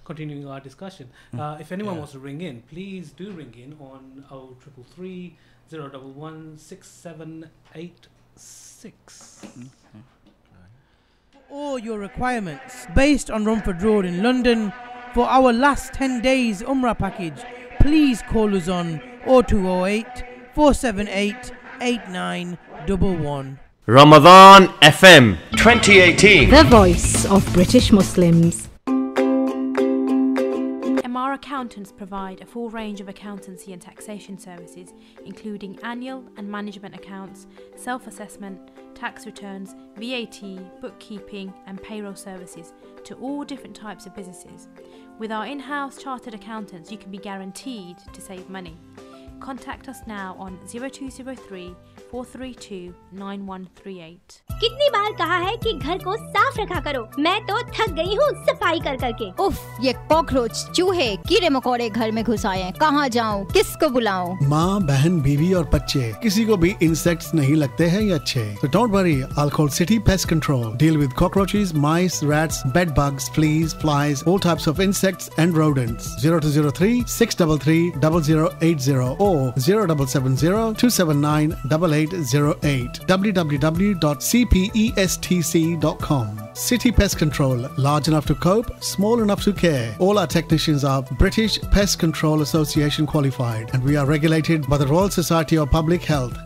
Speaker 1: continuing our discussion. If anyone wants to ring in, please do ring in on 0333 011 6786.
Speaker 5: All your requirements based on Rumford Road in London for our last 10 days Umrah package, please call us on 0208 478 8911.
Speaker 6: Ramadan FM 2018,
Speaker 7: the voice of British Muslims.
Speaker 8: MR Accountants provide a full range of accountancy and taxation services, including annual and management accounts, self-assessment, tax returns, VAT, bookkeeping and payroll services to all different types of businesses. With our in-house chartered accountants, you can be guaranteed to save money. Contact us now on 0203 432 9138.
Speaker 9: कितनी बार कहा है कि घर को साफ रखा करो, मैं तो थक गई हूँ सफाई कर करके।
Speaker 10: उफ, ये कॉकरोच, चूहे, कीड़े मकोड़े घर में घुस आए हैं। कहाँ जाऊँ, किसको बुलाऊँ?
Speaker 11: माँ, बहन, बीवी और बच्चे, किसी को भी इंसेक्ट्स नहीं लगते हैं ये अच्छे। So don't worry, I'll call City Pest Control. Deal with cockroaches, mice, rats, bed bugs, fleas, flies, all types of insects and rodents. 0203 633 0080 or 0770 279 8808. www.cpestc.com. City Pest Control, large enough to cope, small enough to care. All our technicians are British Pest Control Association qualified, and we are regulated by the Royal Society of Public Health.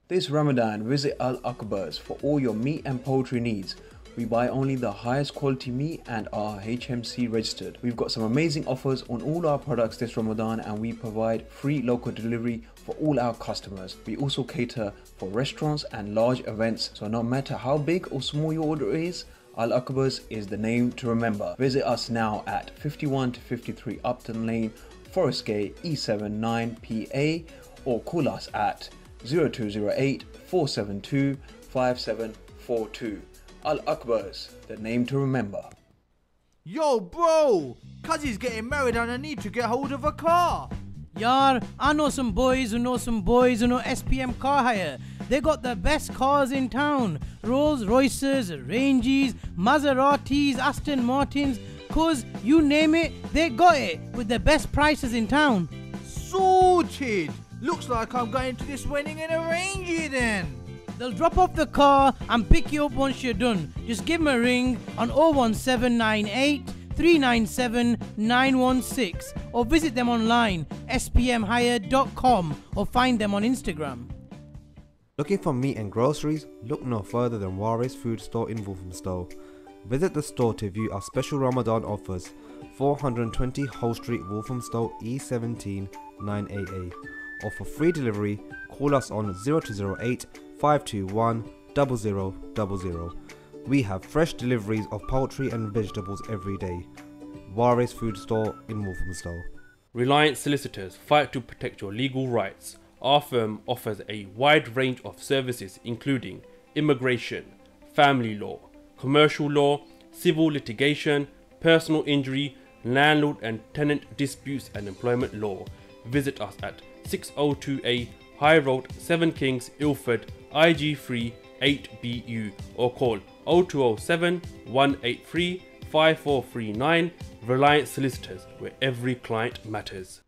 Speaker 12: This Ramadan, visit Al Akbar's for all your meat and poultry needs. We buy only the highest quality meat and are HMC registered. We've got some amazing offers on all our products this Ramadan, and we provide free local delivery for all our customers. We also cater for restaurants and large events, so no matter how big or small your order is, Al Akbar's is the name to remember. Visit us now at 51 to 53 Upton Lane, Forest Gate, E7 9PA, or call us at 0208 472 5742. Al Akbar's, the name to remember.
Speaker 13: Yo, bro! Cuzzy's getting married and I need to get hold of a car.
Speaker 5: Yar, I know some boys who know SPM car hire. They got the best cars in town. Rolls Royces, Ranges, Maseratis, Aston Martins. Cause you name it, they got it with the best prices in town.
Speaker 13: Sorted! Looks like I'm going to this wedding in a Range then.
Speaker 5: They'll drop off the car and pick you up once you're done. Just give them a ring on 01798 397 916 or visit them online spmhire.com or find them on Instagram.
Speaker 14: Looking for meat and groceries? Look no further than Warres Food Store in Walthamstow. Visit the store to view our special Ramadan offers. 420 Hull Street, Walthamstow, E17 9AA. Or for free delivery, call us on 0208 521 0000. We have fresh deliveries of poultry and vegetables every day. Waris Food Store in Walthamstow.
Speaker 15: Reliance Solicitors fight to protect your legal rights. Our firm offers a wide range of services including immigration, family law, commercial law, civil litigation, personal injury, landlord and tenant disputes and employment law. Visit us at 602A High Road, 7 Kings, Ilford, IG3 8BU or call 0207 183 5439. Reliance Solicitors, where every client matters.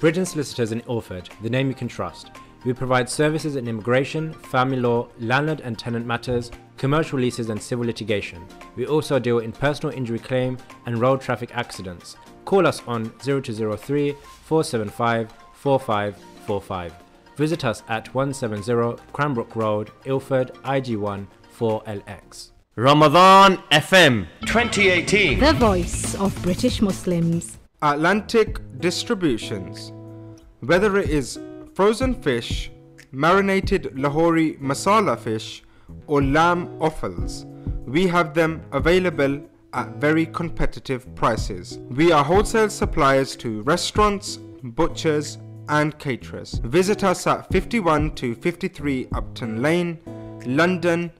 Speaker 16: Bridgen Solicitors in Ilford, the name you can trust. We provide services in immigration, family law, landlord and tenant matters, commercial leases and civil litigation. We also deal in personal injury claim and road traffic accidents. Call us on 0203 475 4545. Visit us at 170 Cranbrook Road, Ilford, IG1 4LX.
Speaker 6: Ramadan FM 2018.
Speaker 7: The voice of British Muslims.
Speaker 17: Atlantic Distributions. Whether it is frozen fish, marinated Lahori masala fish, or lamb offals, we have them available at very competitive prices. We are wholesale suppliers to restaurants, butchers, and caterers. Visit us at 51 to 53 Upton Lane, London,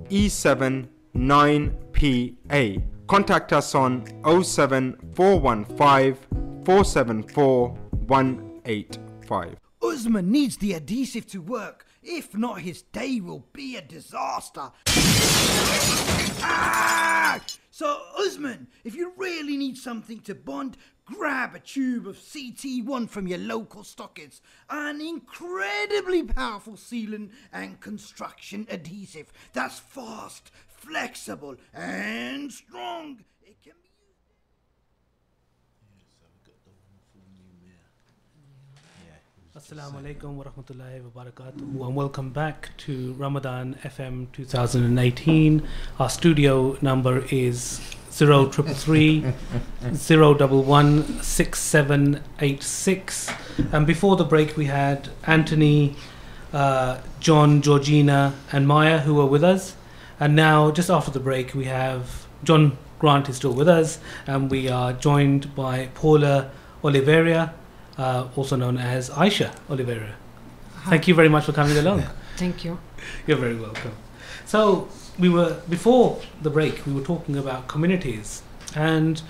Speaker 17: E7 9PA. Contact us on 07415 474 185.
Speaker 18: Usman needs the adhesive to work. If not, his day will be a disaster. Ah! So, Usman, if you really need something to bond, grab a tube of CT1 from your local stockist. An incredibly powerful sealant and construction adhesive that's fast, flexible, and strong. It can be
Speaker 1: Assalamu alaikum wa rahmatullahi wa barakatuh, and welcome back to Ramadan FM 2018. Our studio number is 0333 011 6786. And before the break, we had Anthony, John, Georgina, and Maya who were with us. And now, just after the break, we have John Grant is still with us, and we are joined by Paula Oliveira, also known as Aisha Oliveira. Thank you very much for coming along.
Speaker 19: Thank you.
Speaker 1: You're very welcome. So before the break, we were talking about communities, and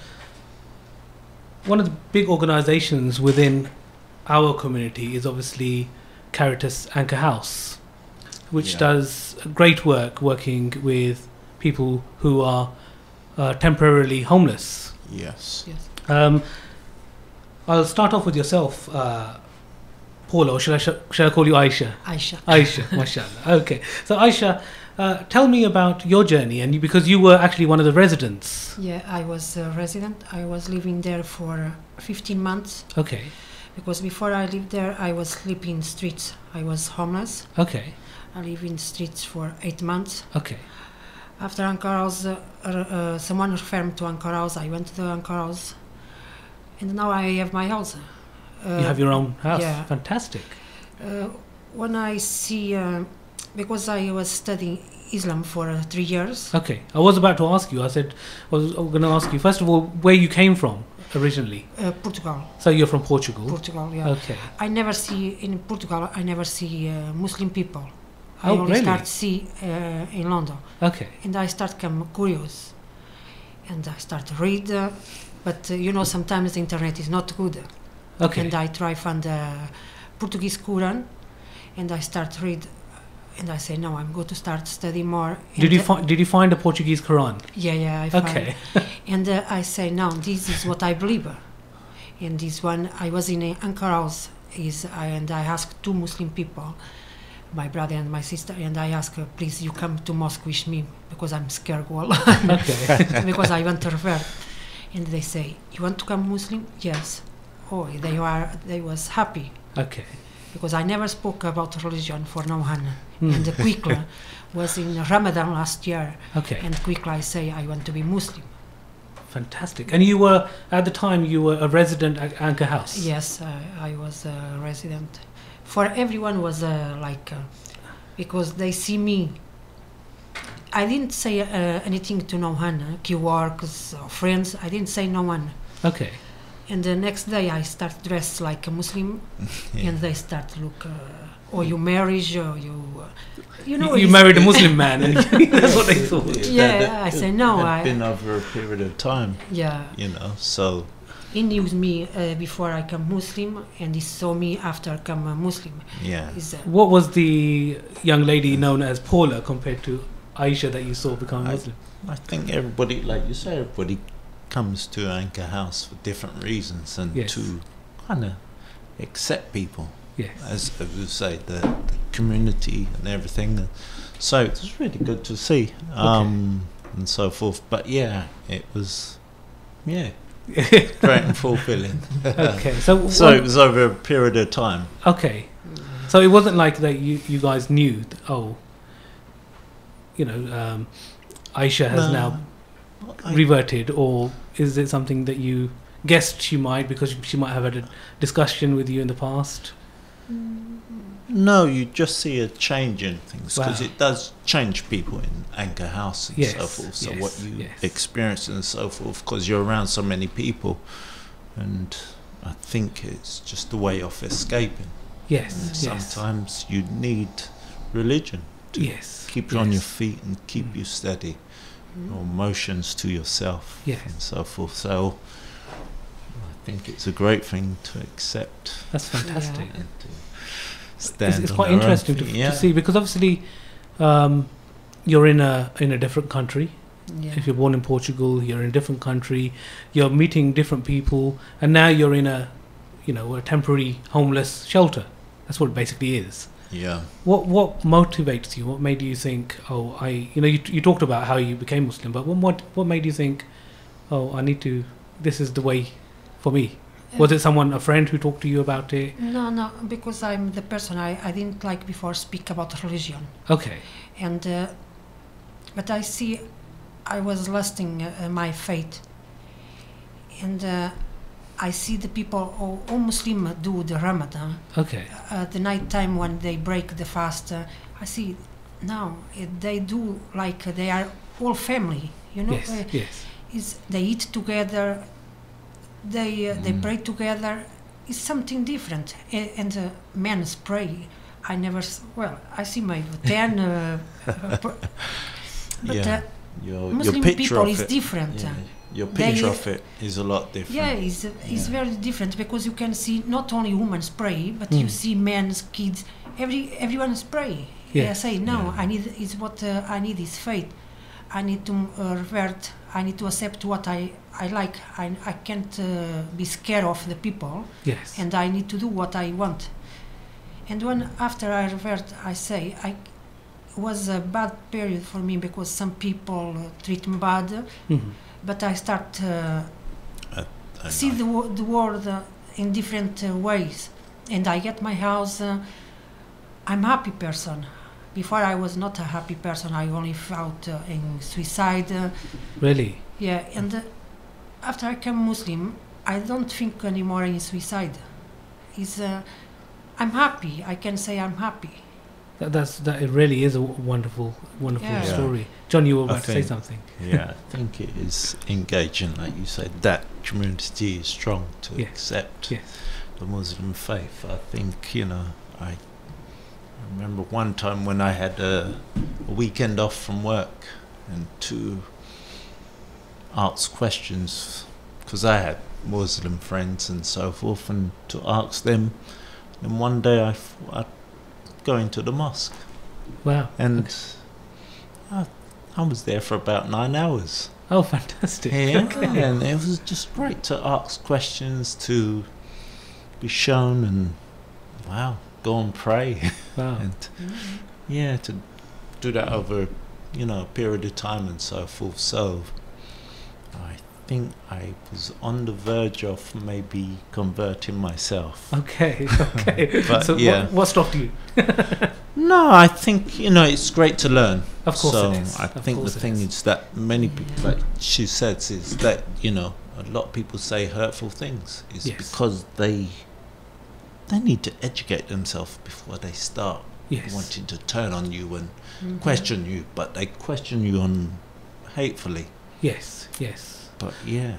Speaker 1: one of the big organizations within our community is obviously Caritas Anchor House, which does great work working with people who are temporarily homeless.
Speaker 2: Yes.
Speaker 1: I'll start off with yourself, Paula, or should I call you Aisha?
Speaker 19: Aisha.
Speaker 1: Aisha, mashallah. Okay. So Aisha, tell me about your journey, and because you were actually one of the residents.
Speaker 19: Yeah, I was a resident. I was living there for 15 months.
Speaker 1: Okay.
Speaker 19: Because before I lived there, I was sleeping in streets. I was homeless.
Speaker 1: Okay.
Speaker 19: I lived in streets for 8 months.
Speaker 1: Okay.
Speaker 19: After Anchor House, someone referred me to Anchor House. I went to the Anchor House. And now I have my house.
Speaker 1: You have your own house?
Speaker 19: Yeah.
Speaker 1: Fantastic.
Speaker 19: When I see, because I was studying Islam for 3 years.
Speaker 1: Okay. I was about to ask you. I was going to ask you, first of all, where you came from originally.
Speaker 19: Portugal.
Speaker 1: So you're from Portugal?
Speaker 19: Portugal, yeah.
Speaker 1: Okay.
Speaker 19: I never see Muslim people. I
Speaker 1: Oh,
Speaker 19: only
Speaker 1: really?
Speaker 19: start see in London.
Speaker 1: Okay.
Speaker 19: And I start come curious. And I start read, but sometimes the internet is not good.
Speaker 1: Okay.
Speaker 19: And I try find the Portuguese Quran, and I start read, and I say no, I'm going to start study more.
Speaker 1: Did you find a Portuguese Quran?
Speaker 19: Yeah, I find.
Speaker 1: Okay.
Speaker 19: And I say no, this is what I believe. And this one, I was in an Anchor House, and I asked 2 Muslim people, my brother and my sister, and I asked her, please, you come to mosque with me because I'm scared.
Speaker 1: Okay.
Speaker 19: Because I want to refer. And they say, you want to come Muslim? Yes. Oh, they was happy.
Speaker 1: Okay.
Speaker 19: because I never spoke about religion for Nauhan. And quickly was in Ramadan last year.
Speaker 1: Okay.
Speaker 19: And quickly I say I want to be Muslim.
Speaker 1: Fantastic. And you were, at the time, you were a resident at Anchor House?
Speaker 19: Yes, I was a resident. For everyone was because they see me. I didn't say anything to no one, key-workers or friends. I didn't say no one.
Speaker 1: Okay.
Speaker 19: And the next day I start dressed like a Muslim, and they start look, or you marriage, or you know.
Speaker 1: You married a Muslim man, and that's what they thought.
Speaker 19: Yeah, I say no.
Speaker 2: It had been over a period of time.
Speaker 19: Yeah.
Speaker 2: You know, so.
Speaker 19: He knew me before I became Muslim, and he saw me after I became a Muslim.
Speaker 2: Yeah.
Speaker 1: What was the young lady known as Paula compared to Aisha that you saw become Muslim?
Speaker 2: I think everybody, like you say, everybody comes to Anchor House for different reasons, and to kind of accept people.
Speaker 1: Yes.
Speaker 2: As you say, the community and everything. So it was really good to see, and so forth. But yeah, it was, great and fulfilling.
Speaker 1: Okay, so
Speaker 2: it was over a period of time.
Speaker 1: Okay, so it wasn't like that you guys knew. Aisha has now reverted, or is it something that you guessed she might, because she might have had a discussion with you in the past?
Speaker 2: No, you just see a change in things, because it does change people in Anchor House and so forth. So what you experience and so forth, because you're around so many people, and I think it's just a way of escaping.
Speaker 1: Yes.
Speaker 2: Sometimes you need religion to keep you on your feet and keep you steady, or emotions to yourself and so forth. So I think it's a great thing to accept.
Speaker 1: That's fantastic.
Speaker 2: And to stand
Speaker 1: it's
Speaker 2: on
Speaker 1: quite
Speaker 2: their own
Speaker 1: interesting
Speaker 2: feet.
Speaker 1: to see, because obviously you're in a different country. If you're born in Portugal, you're in a different country, you're meeting different people, and now you're in a temporary homeless shelter. That's what it basically is.
Speaker 2: Yeah.
Speaker 1: What motivates you? What made you think, you talked about how you became Muslim, but what made you think, this is the way for me? Was it a friend who talked to you about it?
Speaker 19: No, because I'm the person I didn't like before speak about religion.
Speaker 1: Okay.
Speaker 19: And but I was lusting my faith, and I see the people, all Muslim do the Ramadan.
Speaker 1: Okay.
Speaker 19: The night time when they break the fast, I see now they do like they are all family. Yes. They eat together. They pray together. It's something different. And men pray. I see my 10. But Muslim people is different.
Speaker 2: Yeah. Your picture of it is a lot different.
Speaker 19: Yeah, it's very different, because you can see not only women pray, but you see men, kids, everyone pray.
Speaker 1: Yeah.
Speaker 19: I say no. I need I need is faith. I need to revert. I need to accept what I like. I can't be scared of the people.
Speaker 1: Yes.
Speaker 19: And I need to do what I want. And when after I revert, I say it was a bad period for me, because some people treat me bad.
Speaker 1: Mm-hmm.
Speaker 19: But I start see the world in different ways, and I get my house. I'm a happy person. Before I was not a happy person. I only felt in suicide.
Speaker 1: Really?
Speaker 19: Yeah, and after I became Muslim, I don't think anymore in suicide. I'm happy. I can say I'm happy.
Speaker 1: That it really is a wonderful story. John, you were about to say something.
Speaker 2: Yeah, I think it is engaging, like you said. That community is strong to accept the Muslim faith. I think I remember one time when I had a weekend off from work, and to ask questions, because I had Muslim friends and so forth, and to ask them. And one day I going to the mosque.
Speaker 1: Wow.
Speaker 2: And I was there for about 9 hours.
Speaker 1: Oh, fantastic.
Speaker 2: Yeah.
Speaker 1: Okay.
Speaker 2: And it was just great to ask questions, to be shown, and go and pray.
Speaker 1: Wow.
Speaker 2: And to do that over a period of time and so forth. So I think I was on the verge of maybe converting myself.
Speaker 1: Okay, okay.
Speaker 2: But
Speaker 1: so
Speaker 2: yeah.
Speaker 1: what stopped you?
Speaker 2: No, I think, it's great to learn.
Speaker 1: Of course
Speaker 2: so
Speaker 1: it is.
Speaker 2: I think the thing is that many people, like she says, is that, a lot of people say hurtful things. It's because they need to educate themselves before they start wanting to turn on you and question you. But they question you on hatefully.
Speaker 1: Yes, yes.
Speaker 2: But yeah.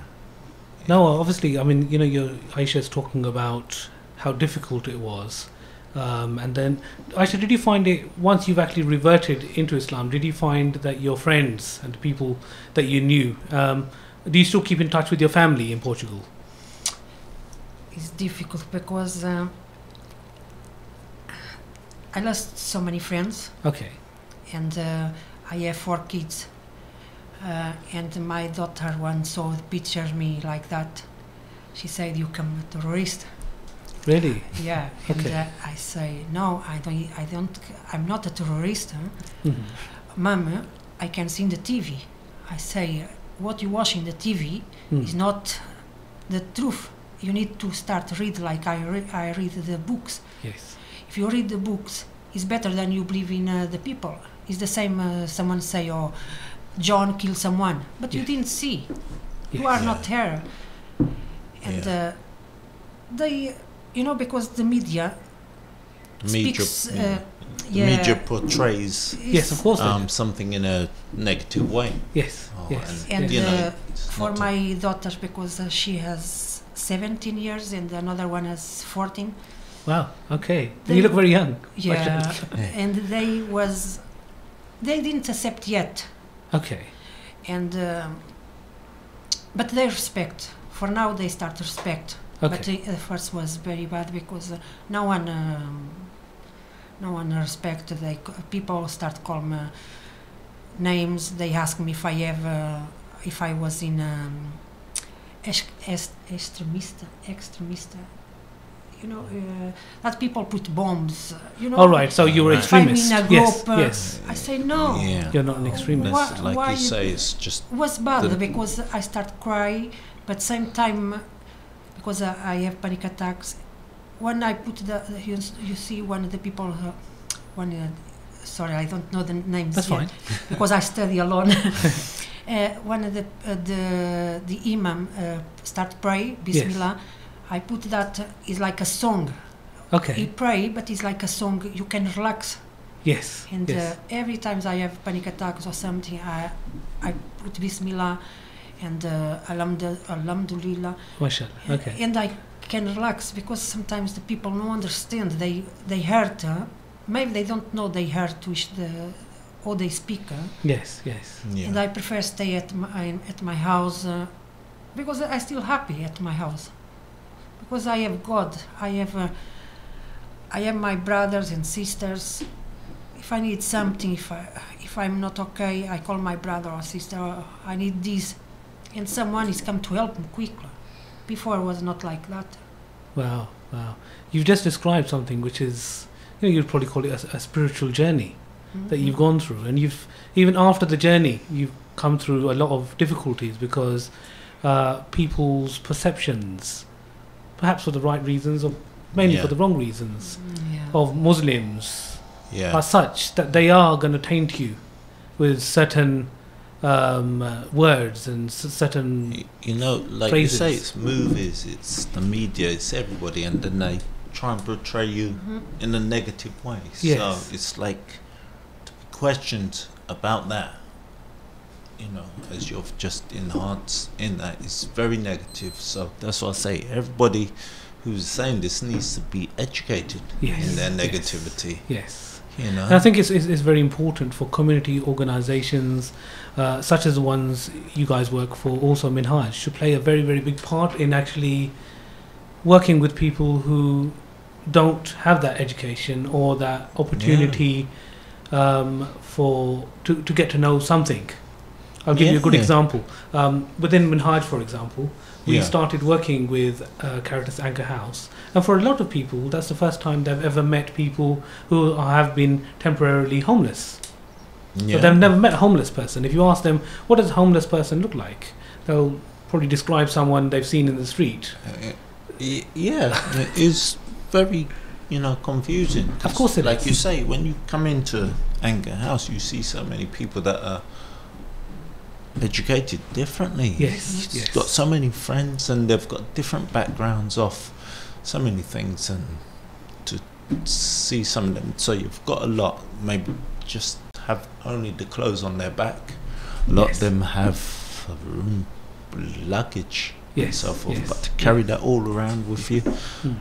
Speaker 1: No, obviously, I mean, Aisha's talking about how difficult it was. And then, Aisha, did you find it, once you've actually reverted into Islam, did you find that your friends and people that you knew, do you still keep in touch with your family in Portugal?
Speaker 19: It's difficult because I lost so many friends.
Speaker 1: Okay.
Speaker 19: And I have 4 kids. And my daughter once saw the picture of me like that. She said, "You come a terrorist."
Speaker 1: Really?
Speaker 19: Yeah.
Speaker 1: Okay.
Speaker 19: And I say, "No, I don't. I'm not a terrorist." Huh?
Speaker 1: Mm-hmm.
Speaker 19: Mama, I can see in the TV. I say, what you watch in the TV is not the truth. You need to start read like I read the books.
Speaker 1: Yes.
Speaker 19: If you read the books, it's better than you believe in the people. It's the same. Someone say, "Oh, John killed someone," but you didn't see. You are not here. And they, because the media speaks.
Speaker 2: The media portrays
Speaker 1: yes, of course,
Speaker 2: something in a negative way.
Speaker 1: Yes, yes.
Speaker 19: And for my daughter, because she has 17 years and another one has 14.
Speaker 1: Wow. Okay. You look very young.
Speaker 19: Yeah. And they didn't accept yet.
Speaker 1: Okay.
Speaker 19: And but they respect. For now, they start to respect.
Speaker 1: Okay.
Speaker 19: But the first was very bad because no one respect. People start calling me names. They ask me if I was in extremista. That people put bombs.
Speaker 1: All right, so you were extremist.
Speaker 19: I'm in a group, yes. I say no.
Speaker 2: Yeah.
Speaker 1: You're not an extremist.
Speaker 2: Like you say, it's just.
Speaker 19: It was bad because I start crying, but same time, because I have panic attacks. When I put you see one of the people, sorry, I don't know the names.
Speaker 1: That's
Speaker 19: yet,
Speaker 1: fine.
Speaker 19: because I study alone. One of the imam start pray, Bismillah. Yes. I put that is like a song.
Speaker 1: Okay.
Speaker 19: You pray, but it's like a song. You can relax.
Speaker 1: Yes.
Speaker 19: And
Speaker 1: yes.
Speaker 19: Every time I have panic attacks or something, I put Bismillah and Alhamdulillah.
Speaker 1: Mashallah. Okay.
Speaker 19: And I can relax because sometimes the people don't understand. They hurt. Maybe they don't know they hurt which or they speak.
Speaker 1: Yes. Yes.
Speaker 2: Yeah.
Speaker 19: And I prefer stay at my house because I still happy at my house. Because I have God, I have my brothers and sisters. If I need something, if I'm not okay, I call my brother or sister. I need this, and someone is come to help me quickly. Before it was not like that.
Speaker 1: Wow, wow! You've just described something which is, you'd probably call it a spiritual journey that you've gone through, and even after the journey, you've come through a lot of difficulties because people's perceptions, perhaps for the right reasons or mainly for the wrong reasons, of Muslims are such that they are going to taint you with certain words and certain
Speaker 2: like
Speaker 1: phrases.
Speaker 2: you say, it's movies, it's the media, it's everybody, and then they try and portray you in a negative way.
Speaker 1: Yes.
Speaker 2: So it's like to be questioned about that, as you've just enhanced in that, it's very negative. So that's what I say, everybody who's saying this needs to be educated in their negativity.
Speaker 1: Yes. And I think it's very important for community organizations such as the ones you guys work for, also Minhaj, to play a very, very big part in actually working with people who don't have that education or that opportunity to get to know something. I'll give you a good example. Within Minhaj, for example, we started working with Caritas Anchor House, and for a lot of people, that's the first time they've ever met people who have been temporarily homeless. So they've never met a homeless person. If you ask them, what does a homeless person look like? They'll probably describe someone they've seen in the street.
Speaker 2: Yeah, it is very, confusing.
Speaker 1: Of course it
Speaker 2: like
Speaker 1: is.
Speaker 2: you say, when you come into Anger House, you see so many people that are educated differently.
Speaker 1: Yes,
Speaker 2: You've got so many friends, and they've got different backgrounds of so many things, and to see some of them. So you've got a lot, maybe just have only the clothes on their back. A lot of them have luggage and so forth, but to carry that all around with you and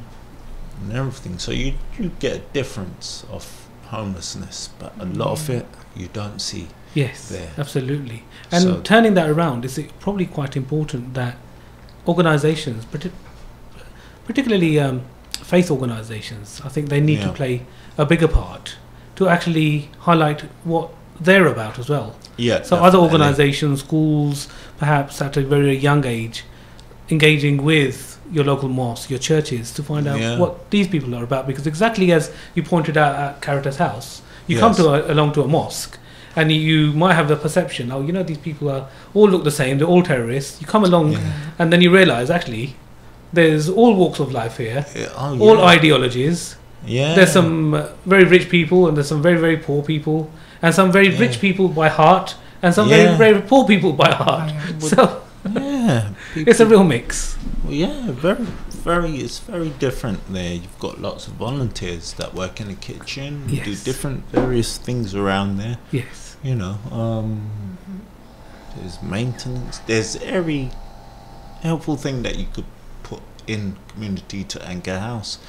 Speaker 2: everything. So you get a difference of homelessness, but a lot of it you don't see.
Speaker 1: Yes,
Speaker 2: there.
Speaker 1: Absolutely. And
Speaker 2: So-
Speaker 1: turning that around is probably quite important that organisations, particularly faith organisations, I think they need to play a bigger part to actually highlight what they're about as well.
Speaker 2: Yeah,
Speaker 1: So other
Speaker 2: definitely.
Speaker 1: organisations, schools, perhaps at a very young age, engaging with your local mosque, your churches, to find out what these people are about. Because exactly as you pointed out at Caritas House, you come along to a mosque, and you might have the perception, these people all look the same, they're all terrorists. You come along, and then you realise, actually, there's all walks of life here, all ideologies.
Speaker 2: Yeah.
Speaker 1: There's some very rich people, and there's some very, very poor people, and some very rich people by heart, and some very, very poor people by heart. So it's a real mix.
Speaker 2: Well, it's very different there. You've got lots of volunteers that work in the kitchen, do different various things around there.
Speaker 1: Yes.
Speaker 2: There's maintenance. There's every helpful thing that you could put in community to Anger House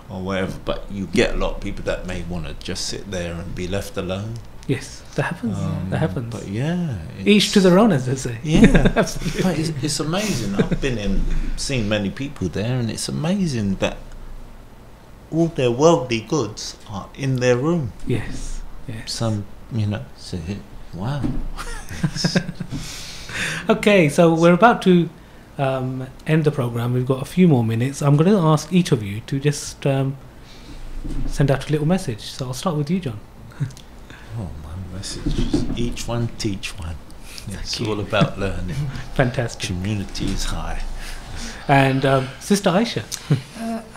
Speaker 2: or whatever. But you get a lot of people that may want to just sit there and be left alone.
Speaker 1: Yes, that happens. That happens.
Speaker 2: But yeah,
Speaker 1: each to their own, as they say.
Speaker 2: Yeah,
Speaker 1: Absolutely.
Speaker 2: but it's amazing. I've seen many people there, and it's amazing that all their worldly goods are in their room.
Speaker 1: Yes.
Speaker 2: Some, so wow.
Speaker 1: Okay, so we're about to end the program. We've got a few more minutes. I'm going to ask each of you to just send out a little message. So I'll start with you, John.
Speaker 2: My message is each one teach one. It's all about learning.
Speaker 1: Fantastic.
Speaker 2: Community is high.
Speaker 1: And Sister Aisha.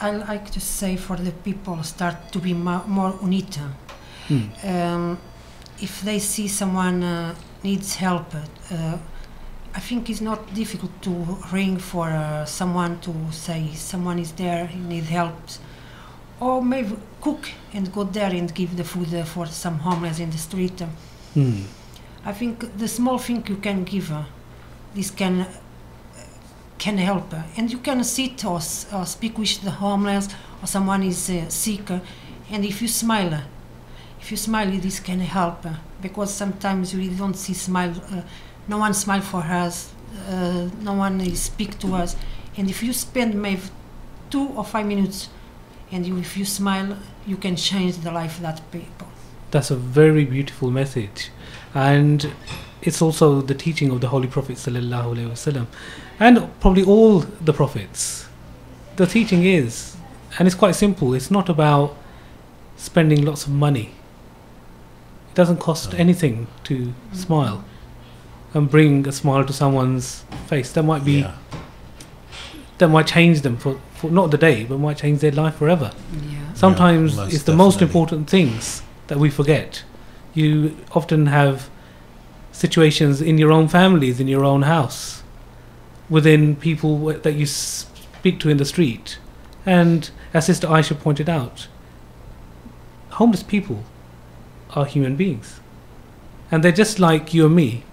Speaker 19: I like to say for the people start to be more unite. If they see someone needs help, I think it's not difficult to ring for someone to say someone is there, he needs help. Or maybe cook and go there and give the food for some homeless in the street. I think the small thing you can give, this can help. And you can sit or speak with the homeless or someone is sick. And if you smile, this can help. Because sometimes we don't see smile. No one smile for us. No one speak to us. And if you spend maybe 2 or 5 minutes, and if you smile, you can change the life of that people.
Speaker 1: That's a very beautiful message, and it's also the teaching of the Holy Prophet sallallahu alaihi wasallam, and probably all the prophets. The teaching is, and it's quite simple. It's not about spending lots of money. It doesn't cost anything to smile and bring a smile to someone's face. That might be. That might change them for not the day, but might change their life forever. Sometimes it's the most important things that we forget. You often have situations in your own families, in your own house, within people that you speak to in the street. And as Sister Aisha pointed out, homeless people are human beings. And they're just like you and me.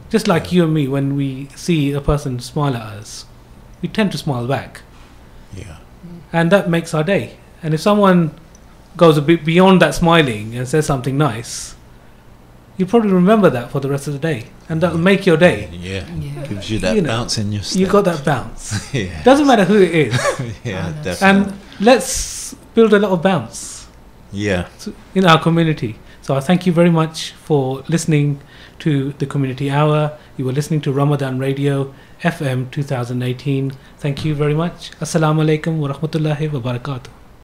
Speaker 1: Just like you and me, when we see a person smile at us, we tend to smile back. And that makes our day. And if someone goes a bit beyond that smiling and says something nice, you probably remember that for the rest of the day, and that'll make your day.
Speaker 2: Gives you that bounce in your step.
Speaker 1: You got that bounce. Doesn't matter who it is.
Speaker 2: Definitely.
Speaker 1: And let's build a lot of bounce in our community. So I thank you very much for listening to the Community Hour. You were listening to Ramadan Radio FM 2018. Thank you very much. Assalamu alaikum wa rahmatullahi wa barakatuh.